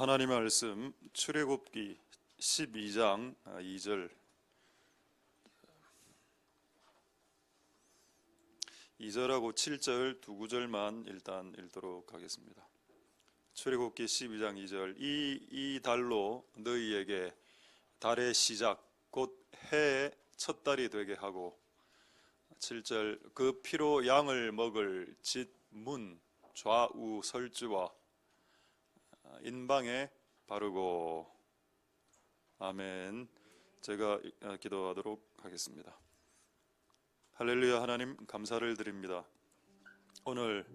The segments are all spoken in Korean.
하나님의 말씀 출애굽기 12장 2절 2절하고 7절 두 구절만 일단 읽도록 하겠습니다. 출애굽기 12장 2절 이 달로 너희에게 달의 시작 곧 해의 첫 달이 되게 하고 7절 그 피로 양을 먹을 집 문 좌우 설주와 인방에 바르고. 아멘. 제가 기도하도록 하겠습니다. 할렐루야. 하나님 감사를 드립니다. 오늘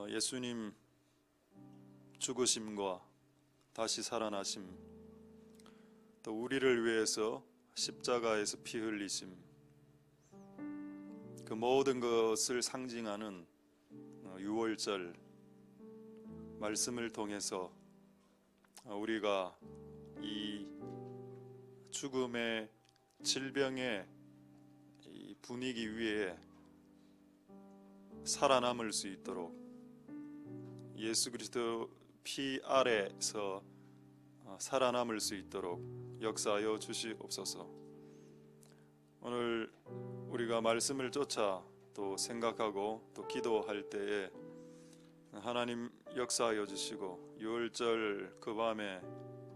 예수님 죽으심과 다시 살아나심, 또 우리를 위해서 십자가에서 피 흘리심, 그 모든 것을 상징하는 유월절 말씀을 통해서 우리가 이 죽음의 질병의 이 분위기 위에 살아남을 수 있도록 예수 그리스도 피 아래서 살아남을 수 있도록 역사하여 주시옵소서. 오늘 우리가 말씀을 쫓아 또 생각하고 또 기도할 때에 하나님 역사하여 주시고, 유월절 그 밤에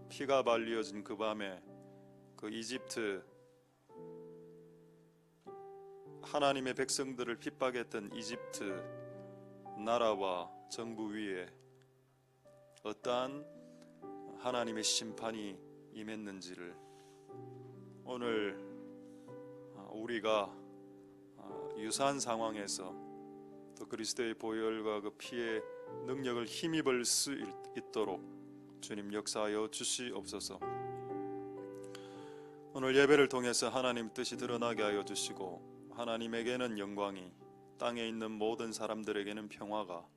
피가 발리어진 그 밤에 그 이집트 하나님의 백성들을 핍박했던 이집트 나라와 정부 위에 어떠한 하나님의 심판이 임했는지를 오늘 우리가 유사한 상황에서 또 그리스도의 보혈과 그 피의 능력을 힘입을 수 있도록 주님 역사하여 주시옵소서. 오늘 예배를 통해서 하나님 뜻이 드러나게 하여 주시고, 하나님에게는 영광이, 땅에 있는 모든 사람들에게는 평화가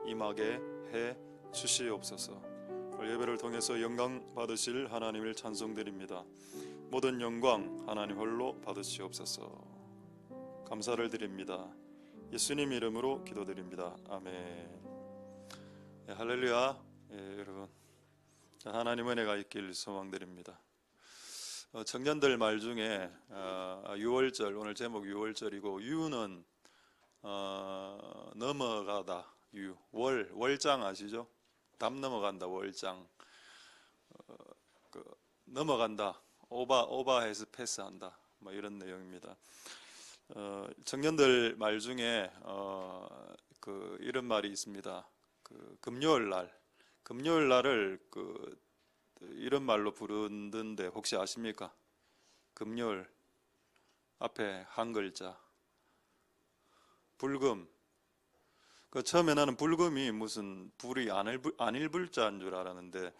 임하게 해 주시옵소서. 오늘 예배를 통해서 영광 받으실 하나님을 찬송드립니다. 모든 영광 하나님 홀로 받으시옵소서. 감사를 드립니다. 예수님 이름으로 기도드립니다. 아멘. 할렐루야. 여러분, 하나님 은혜가 있길 소망드립니다. 청년들 말 중에 유월절, 오늘 제목 유월절이고, 유는 넘어가다, 유, 월장 아시죠? 담 넘어간다, 월장. 넘어간다, 오바해서 패스한다, 뭐 이런 내용입니다. 청년들 말 중에 이런 말이 있습니다. 금요일 날을 이런 말로 부르는데 혹시 아십니까? 금요일 앞에 한 글자 불금. 처음에 나는 불금이 무슨 불이 안일 불자인 줄 알았는데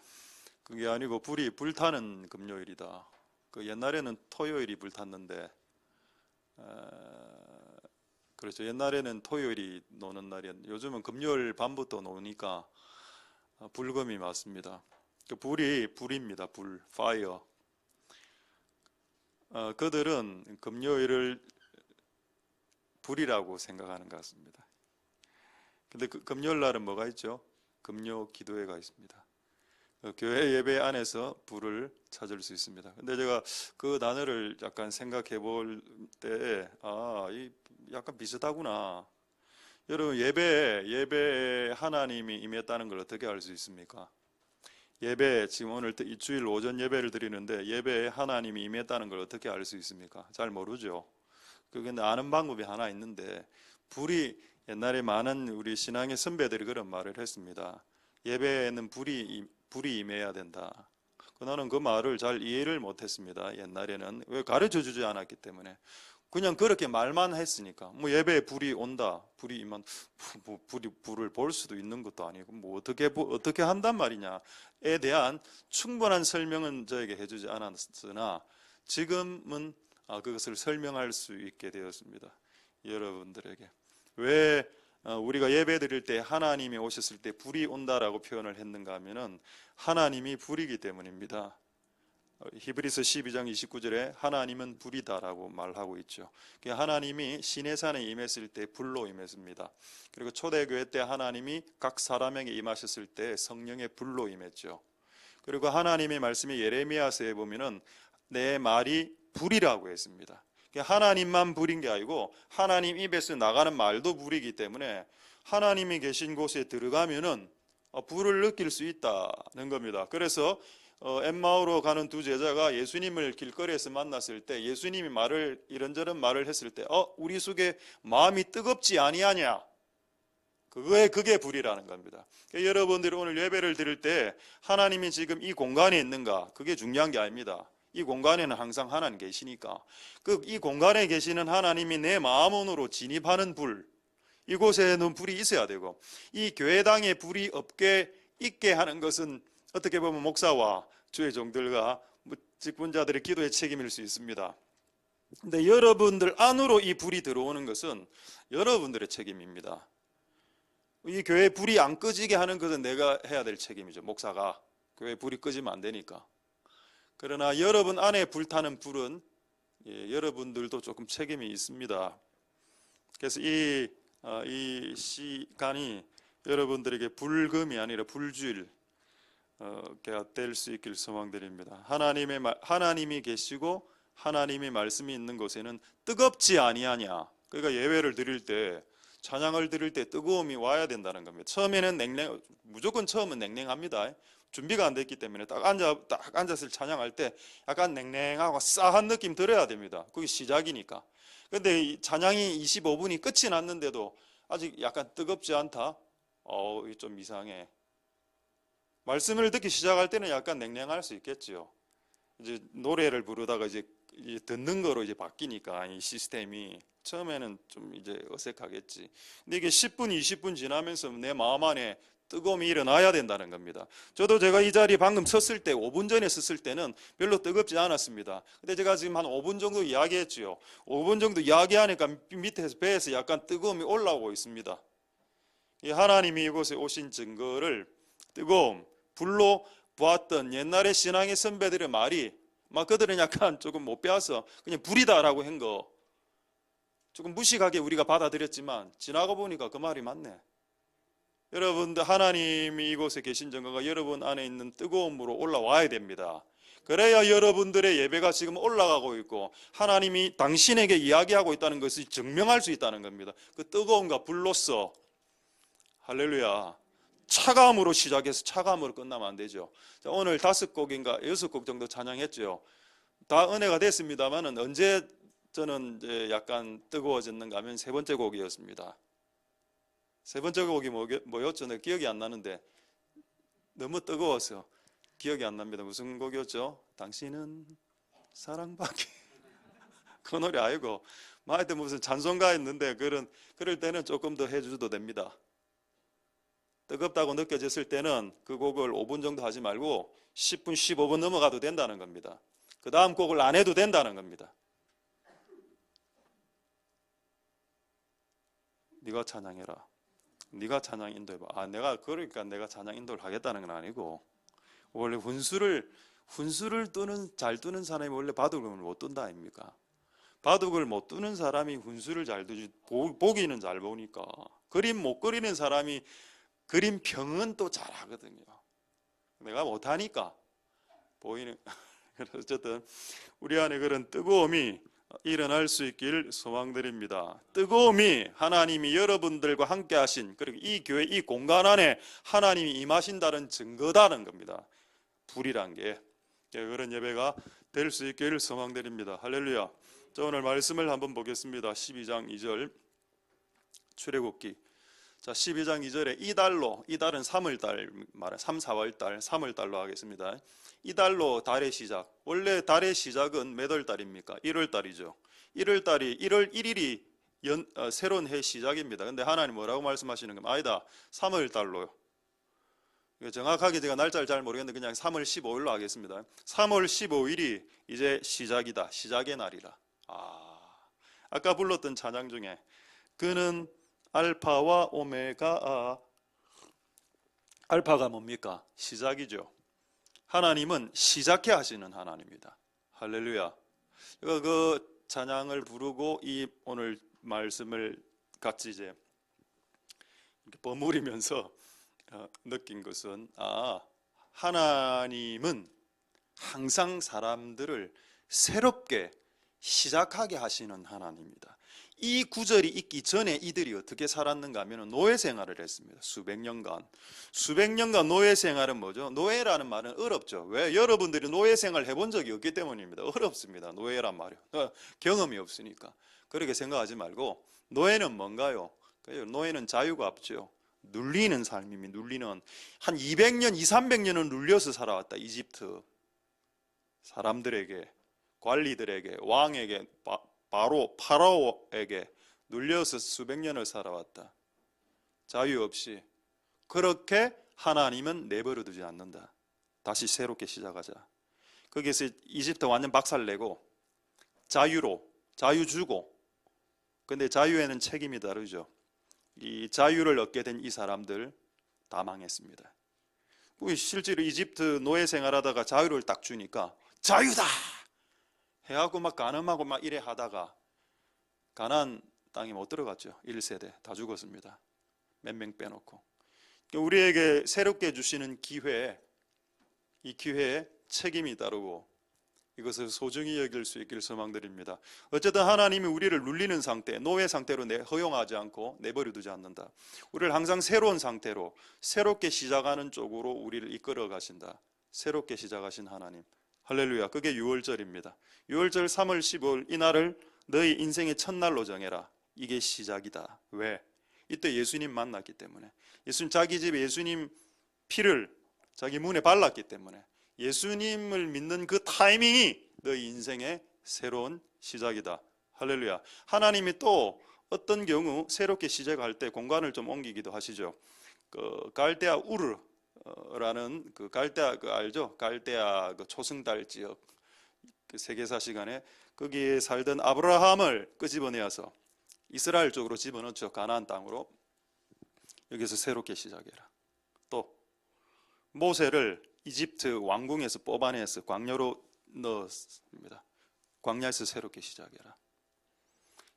그게 아니고 불이 불타는 금요일이다. 옛날에는 토요일이 불탔는데, 그렇죠. 옛날에는 토요일이 노는 날이었는데 요즘은 금요일 밤부터 노니까 불금이 맞습니다. 불입니다. 불, 파이어. 그들은 금요일을 불이라고 생각하는 것 같습니다. 근데 금요일 날은 뭐가 있죠? 금요 기도회가 있습니다. 교회 예배 안에서 불을 찾을 수 있습니다. 근데 제가 그 단어를 약간 생각해 볼 때, 이 약간 비슷하구나. 여러분, 예배에 하나님이 임했다는 걸 어떻게 알 수 있습니까? 지금 오늘 이 주일 오전 예배를 드리는데 예배에 하나님이 임했다는 걸 어떻게 알 수 있습니까? 잘 모르죠. 근데 아는 방법이 하나 있는데, 옛날에 많은 우리 신앙의 선배들이 그런 말을 했습니다. 예배에는 불이 임해야 된다. 나는 그 말을 잘 이해를 못했습니다. 옛날에는. 왜? 가르쳐 주지 않았기 때문에. 그냥 그렇게 말만 했으니까. 예배에 불이 온다, 불이 임한, 불을 볼 수도 있는 것도 아니고 어떻게 한단 말이냐에 대한 충분한 설명은 저에게 해주지 않았으나 지금은 그것을 설명할 수 있게 되었습니다. 여러분들에게. 왜 우리가 예배 드릴 때 하나님이 오셨을 때 불이 온다라고 표현을 했는가 하면은 하나님이 불이기 때문입니다. 히브리서 12장 29절에 하나님은 불이다라고 말하고 있죠. 하나님이 시내산에 임했을 때 불로 임했습니다. 그리고 초대교회 때 하나님이 각 사람에게 임하셨을 때 성령의 불로 임했죠. 그리고 하나님의 말씀이 예레미야서에 보면은 내 말이 불이라고 했습니다. 하나님만 불인 게 아니고 하나님 입에서 나가는 말도 불이기 때문에 하나님이 계신 곳에 들어가면은 불을 느낄 수 있다는 겁니다. 그래서 엠마오로 가는 두 제자가 예수님을 길거리에서 만났을 때 예수님이 말을 이런저런 말을 했을 때 우리 속에 마음이 뜨겁지 아니하냐, 그게 불이라는 겁니다. 그러니까 여러분들이 오늘 예배를 드릴 때 하나님이 지금 이 공간에 있는가, 그게 중요한 게 아닙니다. 이 공간에는 항상 하나님 계시니까 이 공간에 계시는 하나님이 내 마음 안으로 진입하는 불, 이곳에는 불이 있어야 되고, 이 교회당에 불이 없게 있게 하는 것은 어떻게 보면 목사와 주의 종들과 직분자들의 기도의 책임일 수 있습니다. 근데 여러분들 안으로 이 불이 들어오는 것은 여러분들의 책임입니다. 이 교회 불이 안 꺼지게 하는 것은 내가 해야 될 책임이죠. 목사가 교회 불이 꺼지면 안 되니까. 그러나 여러분 안에 불타는 불은 여러분들도 조금 책임이 있습니다. 그래서 이 시간이 여러분들에게 불금이 아니라 불주일 될 수 있길 소망드립니다. 하나님이 계시고 하나님의 말씀이 있는 곳에는 뜨겁지 아니하냐. 그러니까 예배를 드릴 때, 찬양을 드릴 때 뜨거움이 와야 된다는 겁니다. 처음에는 무조건 처음은 냉랭합니다. 준비가 안 됐기 때문에 딱 앉았을 찬양할 때 약간 냉랭하고 싸한 느낌 들어야 됩니다. 그게 시작이니까. 근데 이 찬양이 25분이 끝이 났는데도 아직 약간 뜨겁지 않다? 좀 이상해. 말씀을 듣기 시작할 때는 약간 냉랭할 수 있겠죠. 이제 노래를 부르다가 이제 듣는 거로 이제 바뀌니까 이 시스템이 처음에는 좀 이제 어색하겠지. 근데 이게 10분, 20분 지나면서 내 마음 안에 뜨거움이 일어나야 된다는 겁니다. 저도 제가 이 자리에 방금 섰을 때 5분 전에 섰을 때는 별로 뜨겁지 않았습니다. 근데 제가 지금 한 5분 정도 이야기했죠. 5분 정도 이야기하니까 밑에서 배에서 약간 뜨거움이 올라오고 있습니다. 하나님이 이곳에 오신 증거를 뜨거움, 불로 보았던 옛날의 신앙의 선배들의 말이 그들은 약간 조금 못 배워서 그냥 불이다라고 한 거 조금 무식하게 우리가 받아들였지만 지나가 보니까 그 말이 맞네. 여러분들 하나님이 이곳에 계신 증거가 여러분 안에 있는 뜨거움으로 올라와야 됩니다. 그래야 여러분들의 예배가 지금 올라가고 있고 하나님이 당신에게 이야기하고 있다는 것을 증명할 수 있다는 겁니다. 그 뜨거움과 불로써 할렐루야. 차가움으로 시작해서 차가움으로 끝나면 안 되죠. 자, 오늘 5곡인가 6곡 정도 찬양했죠. 다 은혜가 됐습니다만은 언제 저는 이제 약간 뜨거워졌는가 하면 세 번째 곡이었습니다. 세 번째 곡이 뭐였죠? 내가 기억이 안 나는데 너무 뜨거워서 기억이 안 납니다. 무슨 곡이었죠? 당신은 사랑받기. 그 노래 아니고 하여튼 무슨 찬송가였는데 그럴 때는 조금 더 해줘도 됩니다. 뜨겁다고 느껴졌을 때는 그 곡을 5분 정도 하지 말고 10분, 15분 넘어가도 된다는 겁니다. 그 다음 곡을 안 해도 된다는 겁니다. 네가 찬양해라. 네가 찬양 인도해봐. 내가 찬양 인도를 하겠다는 건 아니고, 원래 훈수를 잘 뜨는 사람이 원래 바둑을 못 뜬다 아닙니까? 바둑을 못 뜨는 사람이 훈수를 잘 뜨지, 보기는 잘 보니까. 그림 못 그리는 사람이 그림 평은 또 잘하거든요. 내가 못하니까 보이는. 어쨌든 우리 안에 그런 뜨거움이 일어날 수 있길 소망드립니다. 뜨거움이 하나님이 여러분들과 함께 하신, 그리고 이 교회 이 공간 안에 하나님이 임하신다는 증거다는 겁니다. 불이란 게. 그런 예배가 될 수 있길 소망드립니다. 할렐루야. 자, 오늘 말씀을 한번 보겠습니다. 12장 2절 출애굽기. 자, 12장 2절에 이달은 3월달 말은 3, 4월달 3월달로 하겠습니다. 이달로 달의 시작. 원래 달의 시작은 몇 월달입니까? 1월달이죠. 1월달이 1월 1일이 새로운 해 시작입니다. 근데 하나님 뭐라고 말씀하시는 겁니까? 아니다. 3월달로요. 정확하게 제가 날짜를 잘 모르겠는데 그냥 3월 15일로 하겠습니다. 3월 15일이 이제 시작이다. 시작의 날이라. 아까 불렀던 찬양 중에 그는 알파와 오메가. 알파가 뭡니까? 시작이죠. 하나님은 시작해 하시는 하나님입니다. 할렐루야. 그 찬양을 부르고 이 오늘 말씀을 같이 이제 이렇게 버무리면서 느낀 것은 하나님은 항상 사람들을 새롭게 시작하게 하시는 하나님입니다. 이 구절이 있기 전에 이들이 어떻게 살았는가 하면 노예 생활을 했습니다. 수백 년간 노예 생활은 뭐죠? 노예라는 말은 어렵죠. 왜? 여러분들이 노예 생활 해본 적이 없기 때문입니다. 어렵습니다. 노예란 말이요. 경험이 없으니까. 그렇게 생각하지 말고 노예는 뭔가요? 노예는 자유가 없죠. 눌리는 삶입니다. 눌리는 한 200년, 300년은 눌려서 살아왔다. 이집트 사람들에게, 관리들에게, 왕에게, 바로 파라오에게 눌려서 수백 년을 살아왔다. 자유 없이. 그렇게 하나님은 내버려 두지 않는다. 다시 새롭게 시작하자. 거기서 이집트 완전 박살내고 자유 주고. 근데 자유에는 책임이 다르죠. 이 자유를 얻게 된 이 사람들 다 망했습니다. 실제로 이집트 노예 생활하다가 자유를 딱 주니까 자유다 해하고 막 간음하고 막 이래 하다가 가나안 땅에 못 들어갔죠. 1세대 다 죽었습니다. 몇 명 빼놓고. 우리에게 새롭게 주시는 기회, 이 기회에 책임이 따르고 이것을 소중히 여길 수 있길 소망드립니다. 어쨌든 하나님이 우리를 눌리는 상태, 노예 상태로 허용하지 않고 내버려 두지 않는다. 우리를 항상 새로운 상태로 새롭게 시작하는 쪽으로 우리를 이끌어 가신다. 새롭게 시작하신 하나님. 할렐루야. 그게 6월절입니다. 6월절 3월 15일 이날을 너희 인생의 첫날로 정해라. 이게 시작이다. 왜? 이때 예수님 만났기 때문에. 예수님 자기 집에 예수님 피를 자기 문에 발랐기 때문에 예수님을 믿는 그 타이밍이 너희 인생의 새로운 시작이다. 할렐루야. 하나님이 또 어떤 경우 새롭게 시작할 때 공간을 좀 옮기기도 하시죠. 그 갈대아 우르라는 그 갈대아 알죠? 갈대아 그 초승달 지역 그 세계사 시간에 거기에 살던 아브라함을 끄집어내어서 이스라엘 쪽으로 집어넣죠. 가나안 땅으로. 여기서 새롭게 시작해라. 또 모세를 이집트 왕궁에서 뽑아내서 광야로 넣었습니다. 광야에서 새롭게 시작해라.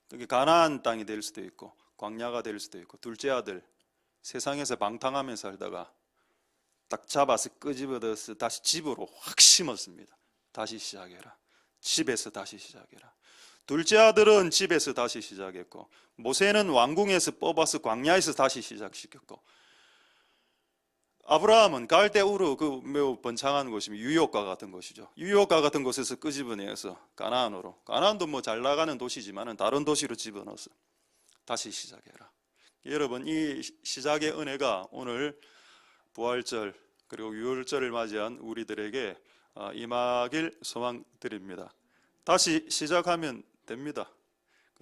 그게 가나안 땅이 될 수도 있고 광야가 될 수도 있고 둘째 아들 세상에서 방탕하며 살다가 딱 잡아서 끄집어서 다시 집으로 확 심었습니다. 다시 시작해라. 집에서 다시 시작해라. 둘째 아들은 집에서 다시 시작했고 모세는 왕궁에서 뽑아서 광야에서 다시 시작시켰고 아브라함은 갈대 우르 그 매우 번창한 곳이면 유역과 같은 곳이죠. 유역과 같은 곳에서 끄집어내어서 가나안으로. 가나안도 뭐 잘 나가는 도시지만은 다른 도시로 집어넣어서 다시 시작해라. 여러분 이 시작의 은혜가 오늘 부활절 그리고 유월절을 맞이한 우리들에게 임하길 소망드립니다. 다시 시작하면 됩니다.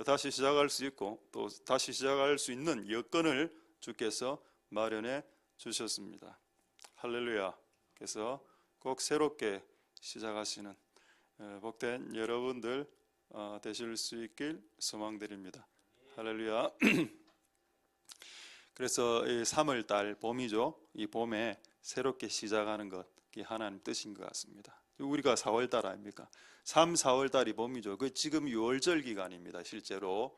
다시 시작할 수 있고 또 다시 시작할 수 있는 여건을 주께서 마련해 주셨습니다. 할렐루야. 그래서 꼭 새롭게 시작하시는 복된 여러분들 되실 수 있길 소망드립니다. 할렐루야. 그래서 이 3월달 봄이죠. 이 봄에 새롭게 시작하는 것이 하나님 뜻인 것 같습니다. 우리가 4월달 아닙니까? 3, 4월달이 봄이죠. 그 지금 6월절 기간입니다. 실제로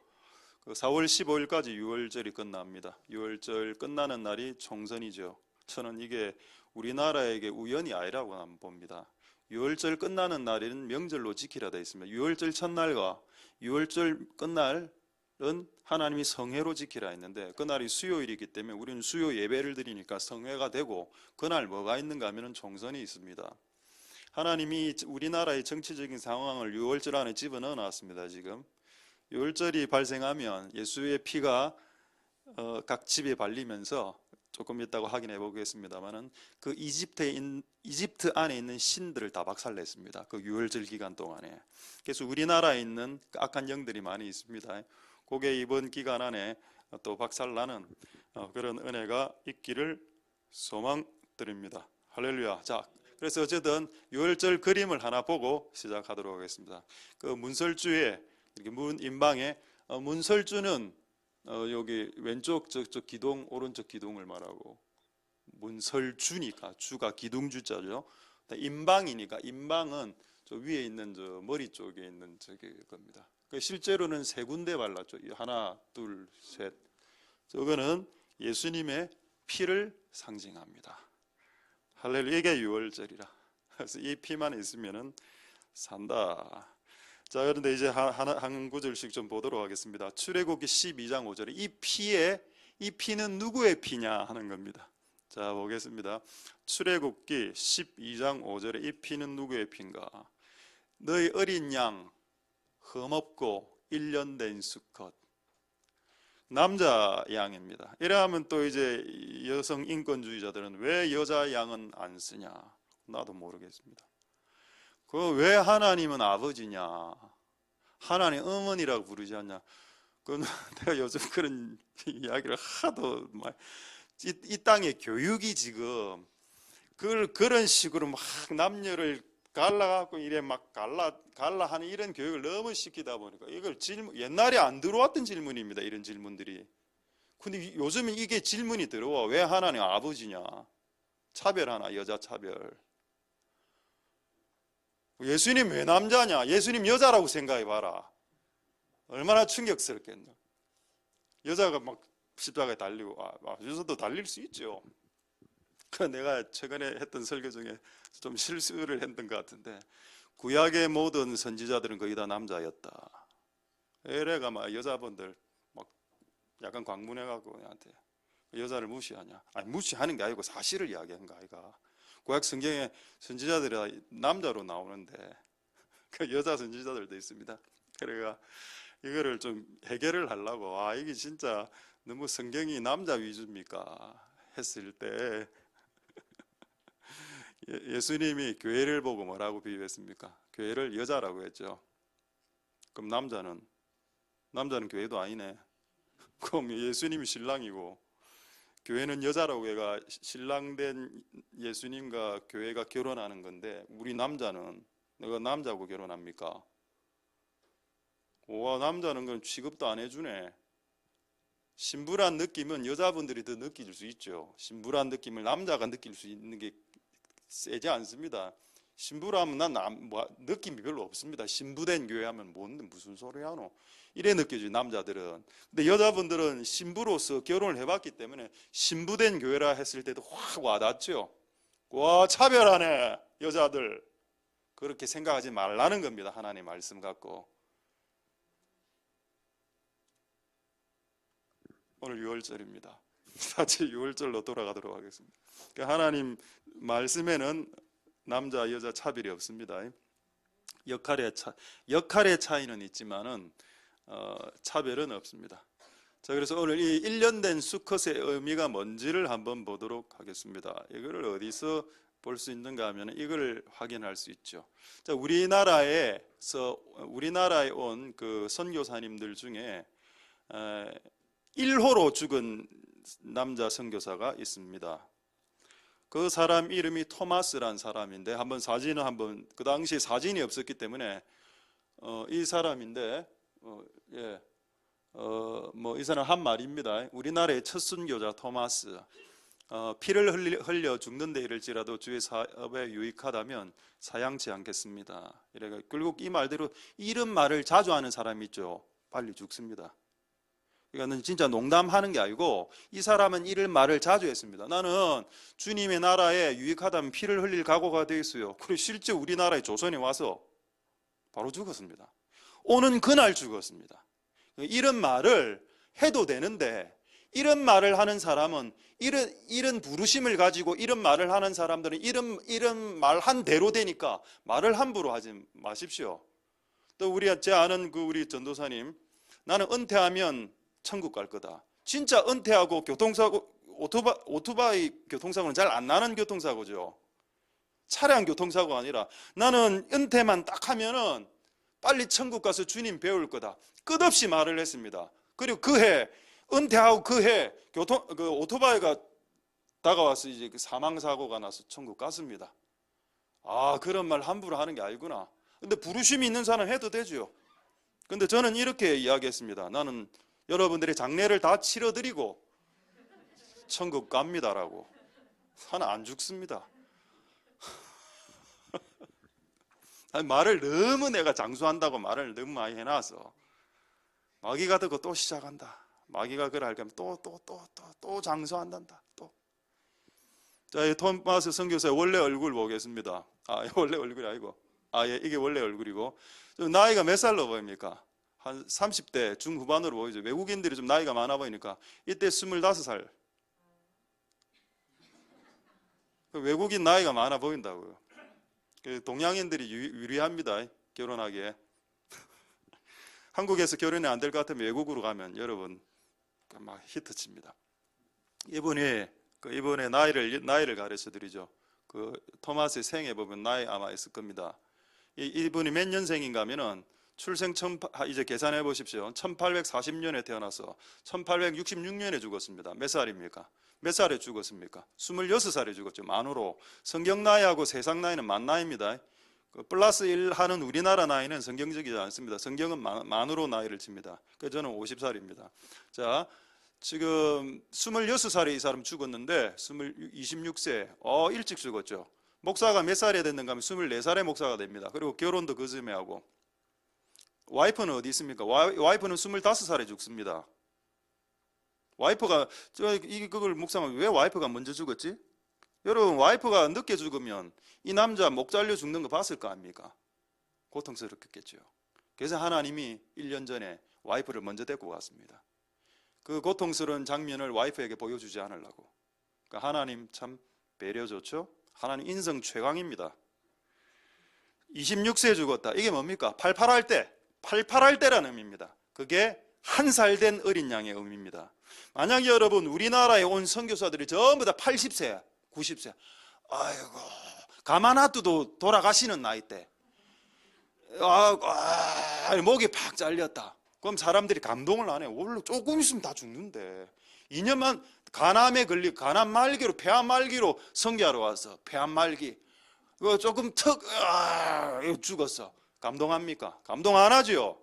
4월 15일까지 6월절이 끝납니다. 6월절 끝나는 날이 총선이죠. 저는 이게 우리나라에게 우연이 아니라고 봅니다. 6월절 끝나는 날은 명절로 지키라 되어 있습니다. 6월절 첫날과 6월절 끝날은 하나님이 성회로 지키라 했는데 그날이 수요일이기 때문에 우리는 수요 예배를 드리니까 성회가 되고 그날 뭐가 있는가 하면 총선이 있습니다. 하나님이 우리나라의 정치적인 상황을 6월절 안에 집어넣어 놨습니다. 지금 6월절이 발생하면 예수의 피가 각 집에 발리면서 조금 있다고 확인해 보겠습니다만은 그 이집트 안에 있는 신들을 다 박살냈습니다. 그 6월절 기간 동안에. 그래서 우리나라에 있는 악한 영들이 많이 있습니다. 그게 이번 기간 안에 또 박살나는 그런 은혜가 있기를 소망드립니다. 할렐루야. 자, 그래서 어쨌든 6월절 그림을 하나 보고 시작하도록 하겠습니다. 그 문설주에 이렇게 문 인방에 문설주는 여기 왼쪽 저 기둥 오른쪽 기둥을 말하고 문설주니까 주가 기둥주자죠. 임방이니까 임방은 저 위에 있는 저 머리 쪽에 있는 저게 겁니다. 실제로는 세 군데 발랐죠. 하나, 둘, 셋. 저거는 예수님의 피를 상징합니다. 할렐루야. 이게 유월절이라. 그래서 이 피만 있으면은 산다. 자, 그런데 이제 한 구절씩 좀 보도록 하겠습니다. 출애굽기 12장 5절에 이 피는 누구의 피냐 하는 겁니다. 자, 보겠습니다. 출애굽기 12장 5절에 이 피는 누구의 피인가? 너희 어린 양 흠없고 1년 된 수컷. 남자 양입니다. 이러하면 또 이제 여성 인권주의자들은 왜 여자 양은 안 쓰냐? 나도 모르겠습니다. 그 왜 하나님은 아버지냐? 하나님 어머니라고 부르지 않냐? 그 내가 요즘 그런 이야기를 하도 이 땅의 교육이 지금 그런 식으로 막 남녀를 갈라갖고 이래 막 갈라하는 이런 교육을 너무 시키다 보니까 이걸 옛날에 안 들어왔던 질문입니다. 이런 질문들이. 근데 요즘은 이게 질문이 들어와. 왜 하나님 아버지냐? 차별하나? 여자 차별. 예수님 왜 남자냐? 예수님 여자라고 생각해봐라. 얼마나 충격스럽겠노. 여자가 막 십자가에 달리고 여자도 달릴 수 있죠. 그 내가 최근에 했던 설교 중에 좀 실수를 했던 것 같은데 구약의 모든 선지자들은 거의 다 남자였다. 에레가 막 여자분들 막 약간 광분해갖고 내한테 여자를 무시하냐? 아니 무시하는 게 아니고 사실을 이야기한 거 아이가. 구약 성경에 선지자들이 남자로 나오는데 그 여자 선지자들도 있습니다. 그래가 이거를 좀 해결을 하려고 이게 진짜 너무 성경이 남자 위주입니까? 했을 때 예수님이 교회를 보고 뭐라고 비유했습니까? 교회를 여자라고 했죠. 그럼 남자는 교회도 아니네. 그럼 예수님이 신랑이고 교회는 여자라고 해가 신랑된 예수님과 교회가 결혼하는 건데 우리 남자는 내가 남자하고 결혼합니까? 와, 남자는 그럼 취급도 안 해주네. 신부란 느낌은 여자분들이 더 느낄 수 있죠. 신부란 느낌을 남자가 느낄 수 있는 게 세지 않습니다. 신부라면 난 느낌이 별로 없습니다. 신부된 교회 하면 무슨 소리 하노? 이래 느껴지죠, 남자들은. 근데 여자분들은 신부로서 결혼을 해봤기 때문에 신부된 교회라 했을 때도 확 와닿죠. 와, 차별하네, 여자들. 그렇게 생각하지 말라는 겁니다. 하나님 말씀 갖고. 오늘 6월절입니다. 다시 6월절로 돌아가도록 하겠습니다. 하나님 말씀에는 남자 여자 차별이 없습니다. 역할의 차이는 있지만은 차별은 없습니다. 자, 그래서 오늘 이 1년 된 수컷의 의미가 뭔지를 한번 보도록 하겠습니다. 이거를 어디서 볼 수 있는가 하면 이걸 확인할 수 있죠. 자, 우리나라에 온 그 선교사님들 중에 1호로 죽은 남자 선교사가 있습니다. 그 사람 이름이 토마스란 사람인데 그 당시에 사진이 없었기 때문에 이 사람인데 이 사람 한 말입니다. 우리나라의 첫 순교자 토마스. 피를 흘려 죽는 데 이를지라도 주의 사업에 유익하다면 사양치 않겠습니다. 이래가 결국 이 말대로 이런 말을 자주 하는 사람이 있죠. 빨리 죽습니다. 그러니까 진짜 농담하는 게 아니고 이 사람은 이런 말을 자주 했습니다. 나는 주님의 나라에 유익하다면 피를 흘릴 각오가 되어 있어요. 그리고 실제 우리나라의 조선에 와서 바로 죽었습니다. 오는 그날 죽었습니다. 이런 말을 해도 되는데 이런 말을 하는 사람은 이런 부르심을 가지고 이런 말을 하는 사람들은 이런 말 한 대로 되니까 말을 함부로 하지 마십시오. 또 제 아는 우리 전도사님, 나는 은퇴하면 천국 갈 거다. 진짜 은퇴하고 교통사고 오토바이 교통사고는 잘 안 나는 교통사고죠. 차량 교통사고가 아니라 나는 은퇴만 딱 하면은 빨리 천국 가서 주님 배울 거다. 끝없이 말을 했습니다. 그리고 은퇴하고 오토바이가 다가와서 이제 사망사고가 나서 천국 갔습니다. 그런 말 함부로 하는 게 아니구나. 근데 부르심이 있는 사람 해도 되죠. 근데 저는 이렇게 이야기했습니다. 나는 여러분들의 장례를 다 치러드리고 천국 갑니다라고. 하나 안 죽습니다. 아니, 말을 너무 내가 장수한다고 말을 너무 많이 해놔서 마귀가 듣고 또 시작한다. 마귀가 그걸 알게 하면 또 장수한단다. 또. 자, 이 토마스 선교사의 원래 얼굴 보겠습니다. 원래 얼굴이 아니고. 이게 원래 얼굴이고. 나이가 몇 살로 보입니까? 한 30대 중후반으로 보이죠. 외국인들이 좀 나이가 많아 보이니까 이때 25살. 외국인 나이가 많아 보인다고요. 동양인들이 유리합니다. 결혼하기에. 한국에서 결혼이 안 될 것 같으면 외국으로 가면 여러분 막 히트칩니다. 이번에 나이를 가르쳐 드리죠. 그 토마스의 생애 보면 나이 아마 있을 겁니다. 이분이 몇 년생인가 하면은 출생 이제 계산해 보십시오. 1840년에 태어나서 1866년에 죽었습니다. 몇 살입니까? 몇 살에 죽었습니까? 26살에 죽었죠. 만으로. 성경 나이하고 세상 나이는 만 나이입니다. 플러스 1 하는 우리나라 나이는 성경적이지 않습니다. 성경은 만으로 나이를 칩니다. 그래서 저는 50살입니다. 자, 지금 26살에 이 사람 죽었는데 26세 일찍 죽었죠. 목사가 몇 살에 됐는가 하면 24살에 목사가 됩니다. 그리고 결혼도 그 즈음에 하고. 와이프는 어디 있습니까? 와이프는 25살에 죽습니다. 와이프가 그걸 묵상하면 왜 와이프가 먼저 죽었지? 여러분, 와이프가 늦게 죽으면 이 남자 목 잘려 죽는 거 봤을 거 아닙니까? 고통스럽겠죠. 그래서 하나님이 1년 전에 와이프를 먼저 데리고 갔습니다. 그 고통스러운 장면을 와이프에게 보여주지 않으려고. 그러니까 하나님 참 배려 좋죠? 하나님 인성 최강입니다. 26세에 죽었다. 이게 뭡니까? 88할 때라는 의미입니다. 그게 한 살 된 어린 양의 의미입니다. 만약 여러분 우리나라에 온 선교사들이 전부 다 80세, 90세, 아이고 가만 놔둬도 돌아가시는 나이 때, 목이 팍 잘렸다. 그럼 사람들이 감동을 안 해요. 원래 조금 있으면 다 죽는데 2년만 간암에 걸리고 간암 말기로 폐암 말기로 선교하러 와서 폐암 말기 조금 죽었어. 감동합니까? 감동 안 하죠.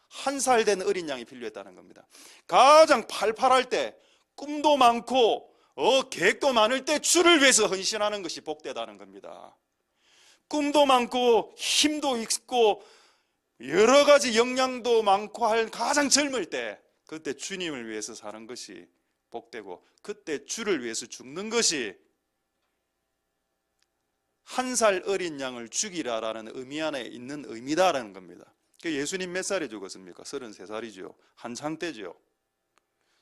한 살 된 어린 양이 필요했다는 겁니다. 가장 팔팔할 때 꿈도 많고 계획도 많을 때 주를 위해서 헌신하는 것이 복되다는 겁니다. 꿈도 많고 힘도 있고 여러 가지 역량도 많고 할 가장 젊을 때 그때 주님을 위해서 사는 것이 복되고 그때 주를 위해서 죽는 것이 한 살 어린 양을 죽이라라는 의미 안에 있는 의미다라는 겁니다. 예수님 몇 살에 죽었습니까? 33살이죠. 한창 때죠.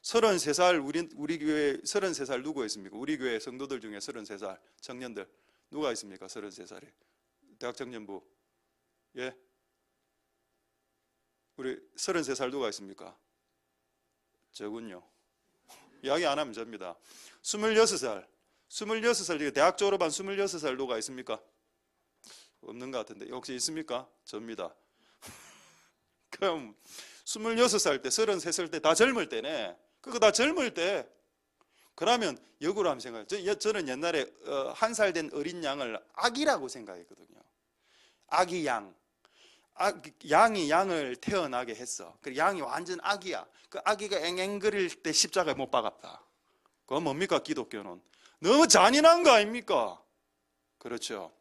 33살 우리 교회 33살 누구 있습니까? 우리 교회 성도들 중에 33살 청년들 누가 있습니까? 33살에 대학 청년부. 예? 우리 33살 누가 있습니까? 저군요. 이야기 안 하면 접니다. 26살 대학 졸업한 26살 누가 있습니까? 없는 것 같은데 혹시 있습니까? 접니다. 그럼 26살 때 33살 때 다 젊을 때네. 그거 다 젊을 때 그러면 역으로 한번 생각해요. 저는 옛날에 한 살 된 어린 양을 아기라고 생각했거든요. 아기 양. 양이 양을 태어나게 했어. 그 양이 완전 아기야. 그 아기가 앵앵거릴 때 십자가에 못 박았다. 그건 뭡니까? 기독교는 너무 잔인한 거 아닙니까? 그렇죠.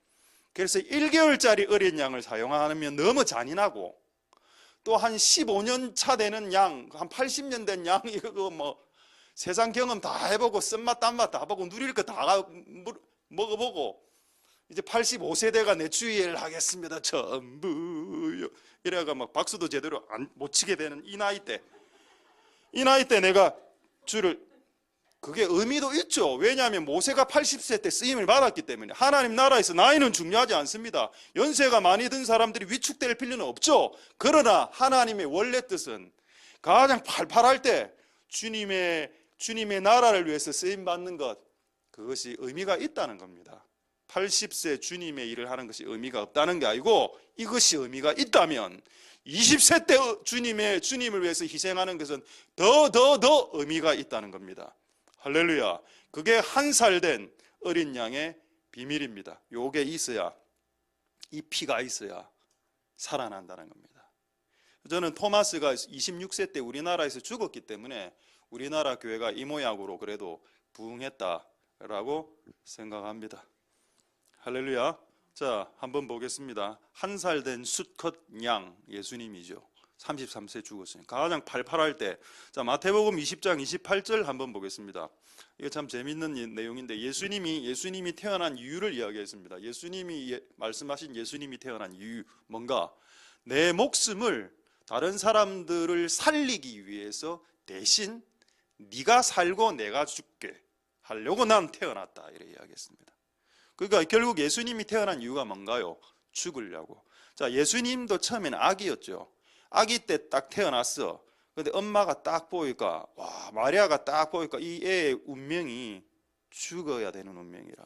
그래서 1개월짜리 어린 양을 사용하면 너무 잔인하고 또 한 15년 차 되는 양, 한 80년 된 양 이거 뭐 세상 경험 다 해보고 쓴맛 딴맛 다 보고 누릴 거 다 먹어보고 이제 85세대가 내 주의를 하겠습니다. 전부요. 이래가 막 박수도 제대로 못 치게 되는 이 나이 때 내가 주를 그게 의미도 있죠. 왜냐하면 모세가 80세 때 쓰임을 받았기 때문에 하나님 나라에서 나이는 중요하지 않습니다. 연세가 많이 든 사람들이 위축될 필요는 없죠. 그러나 하나님의 원래 뜻은 가장 팔팔할 때 주님의 나라를 위해서 쓰임 받는 것 그것이 의미가 있다는 겁니다. 80세 주님의 일을 하는 것이 의미가 없다는 게 아니고 이것이 의미가 있다면 20세 때 주님을 위해서 희생하는 것은 더 의미가 있다는 겁니다. 할렐루야. 그게 한 살 된 어린 양의 비밀입니다. 요게 있어야 이 피가 있어야 살아난다는 겁니다. 저는 토마스가 26세 때 우리나라에서 죽었기 때문에 우리나라 교회가 이 모양으로 그래도 부흥했다라고 생각합니다. 할렐루야. 자, 한번 보겠습니다. 한 살 된 수컷 양 예수님이죠. 33세 죽었으니 가장 팔팔할 때. 자, 마태복음 20장 28절 한번 보겠습니다. 이거 참 재밌는 내용인데 예수님이 태어난 이유를 이야기했습니다. 예수님이 말씀하신 예수님이 태어난 이유 뭔가? 내 목숨을 다른 사람들을 살리기 위해서 대신 네가 살고 내가 죽게 하려고 난 태어났다, 이렇게 이야기했습니다. 그러니까 결국 예수님이 태어난 이유가 뭔가요? 죽으려고. 자, 예수님도 처음에는 아기였죠. 아기 때 딱 태어났어. 근데 엄마가 딱 보니까, 와, 마리아가 딱 보니까 이 애의 운명이 죽어야 되는 운명이라.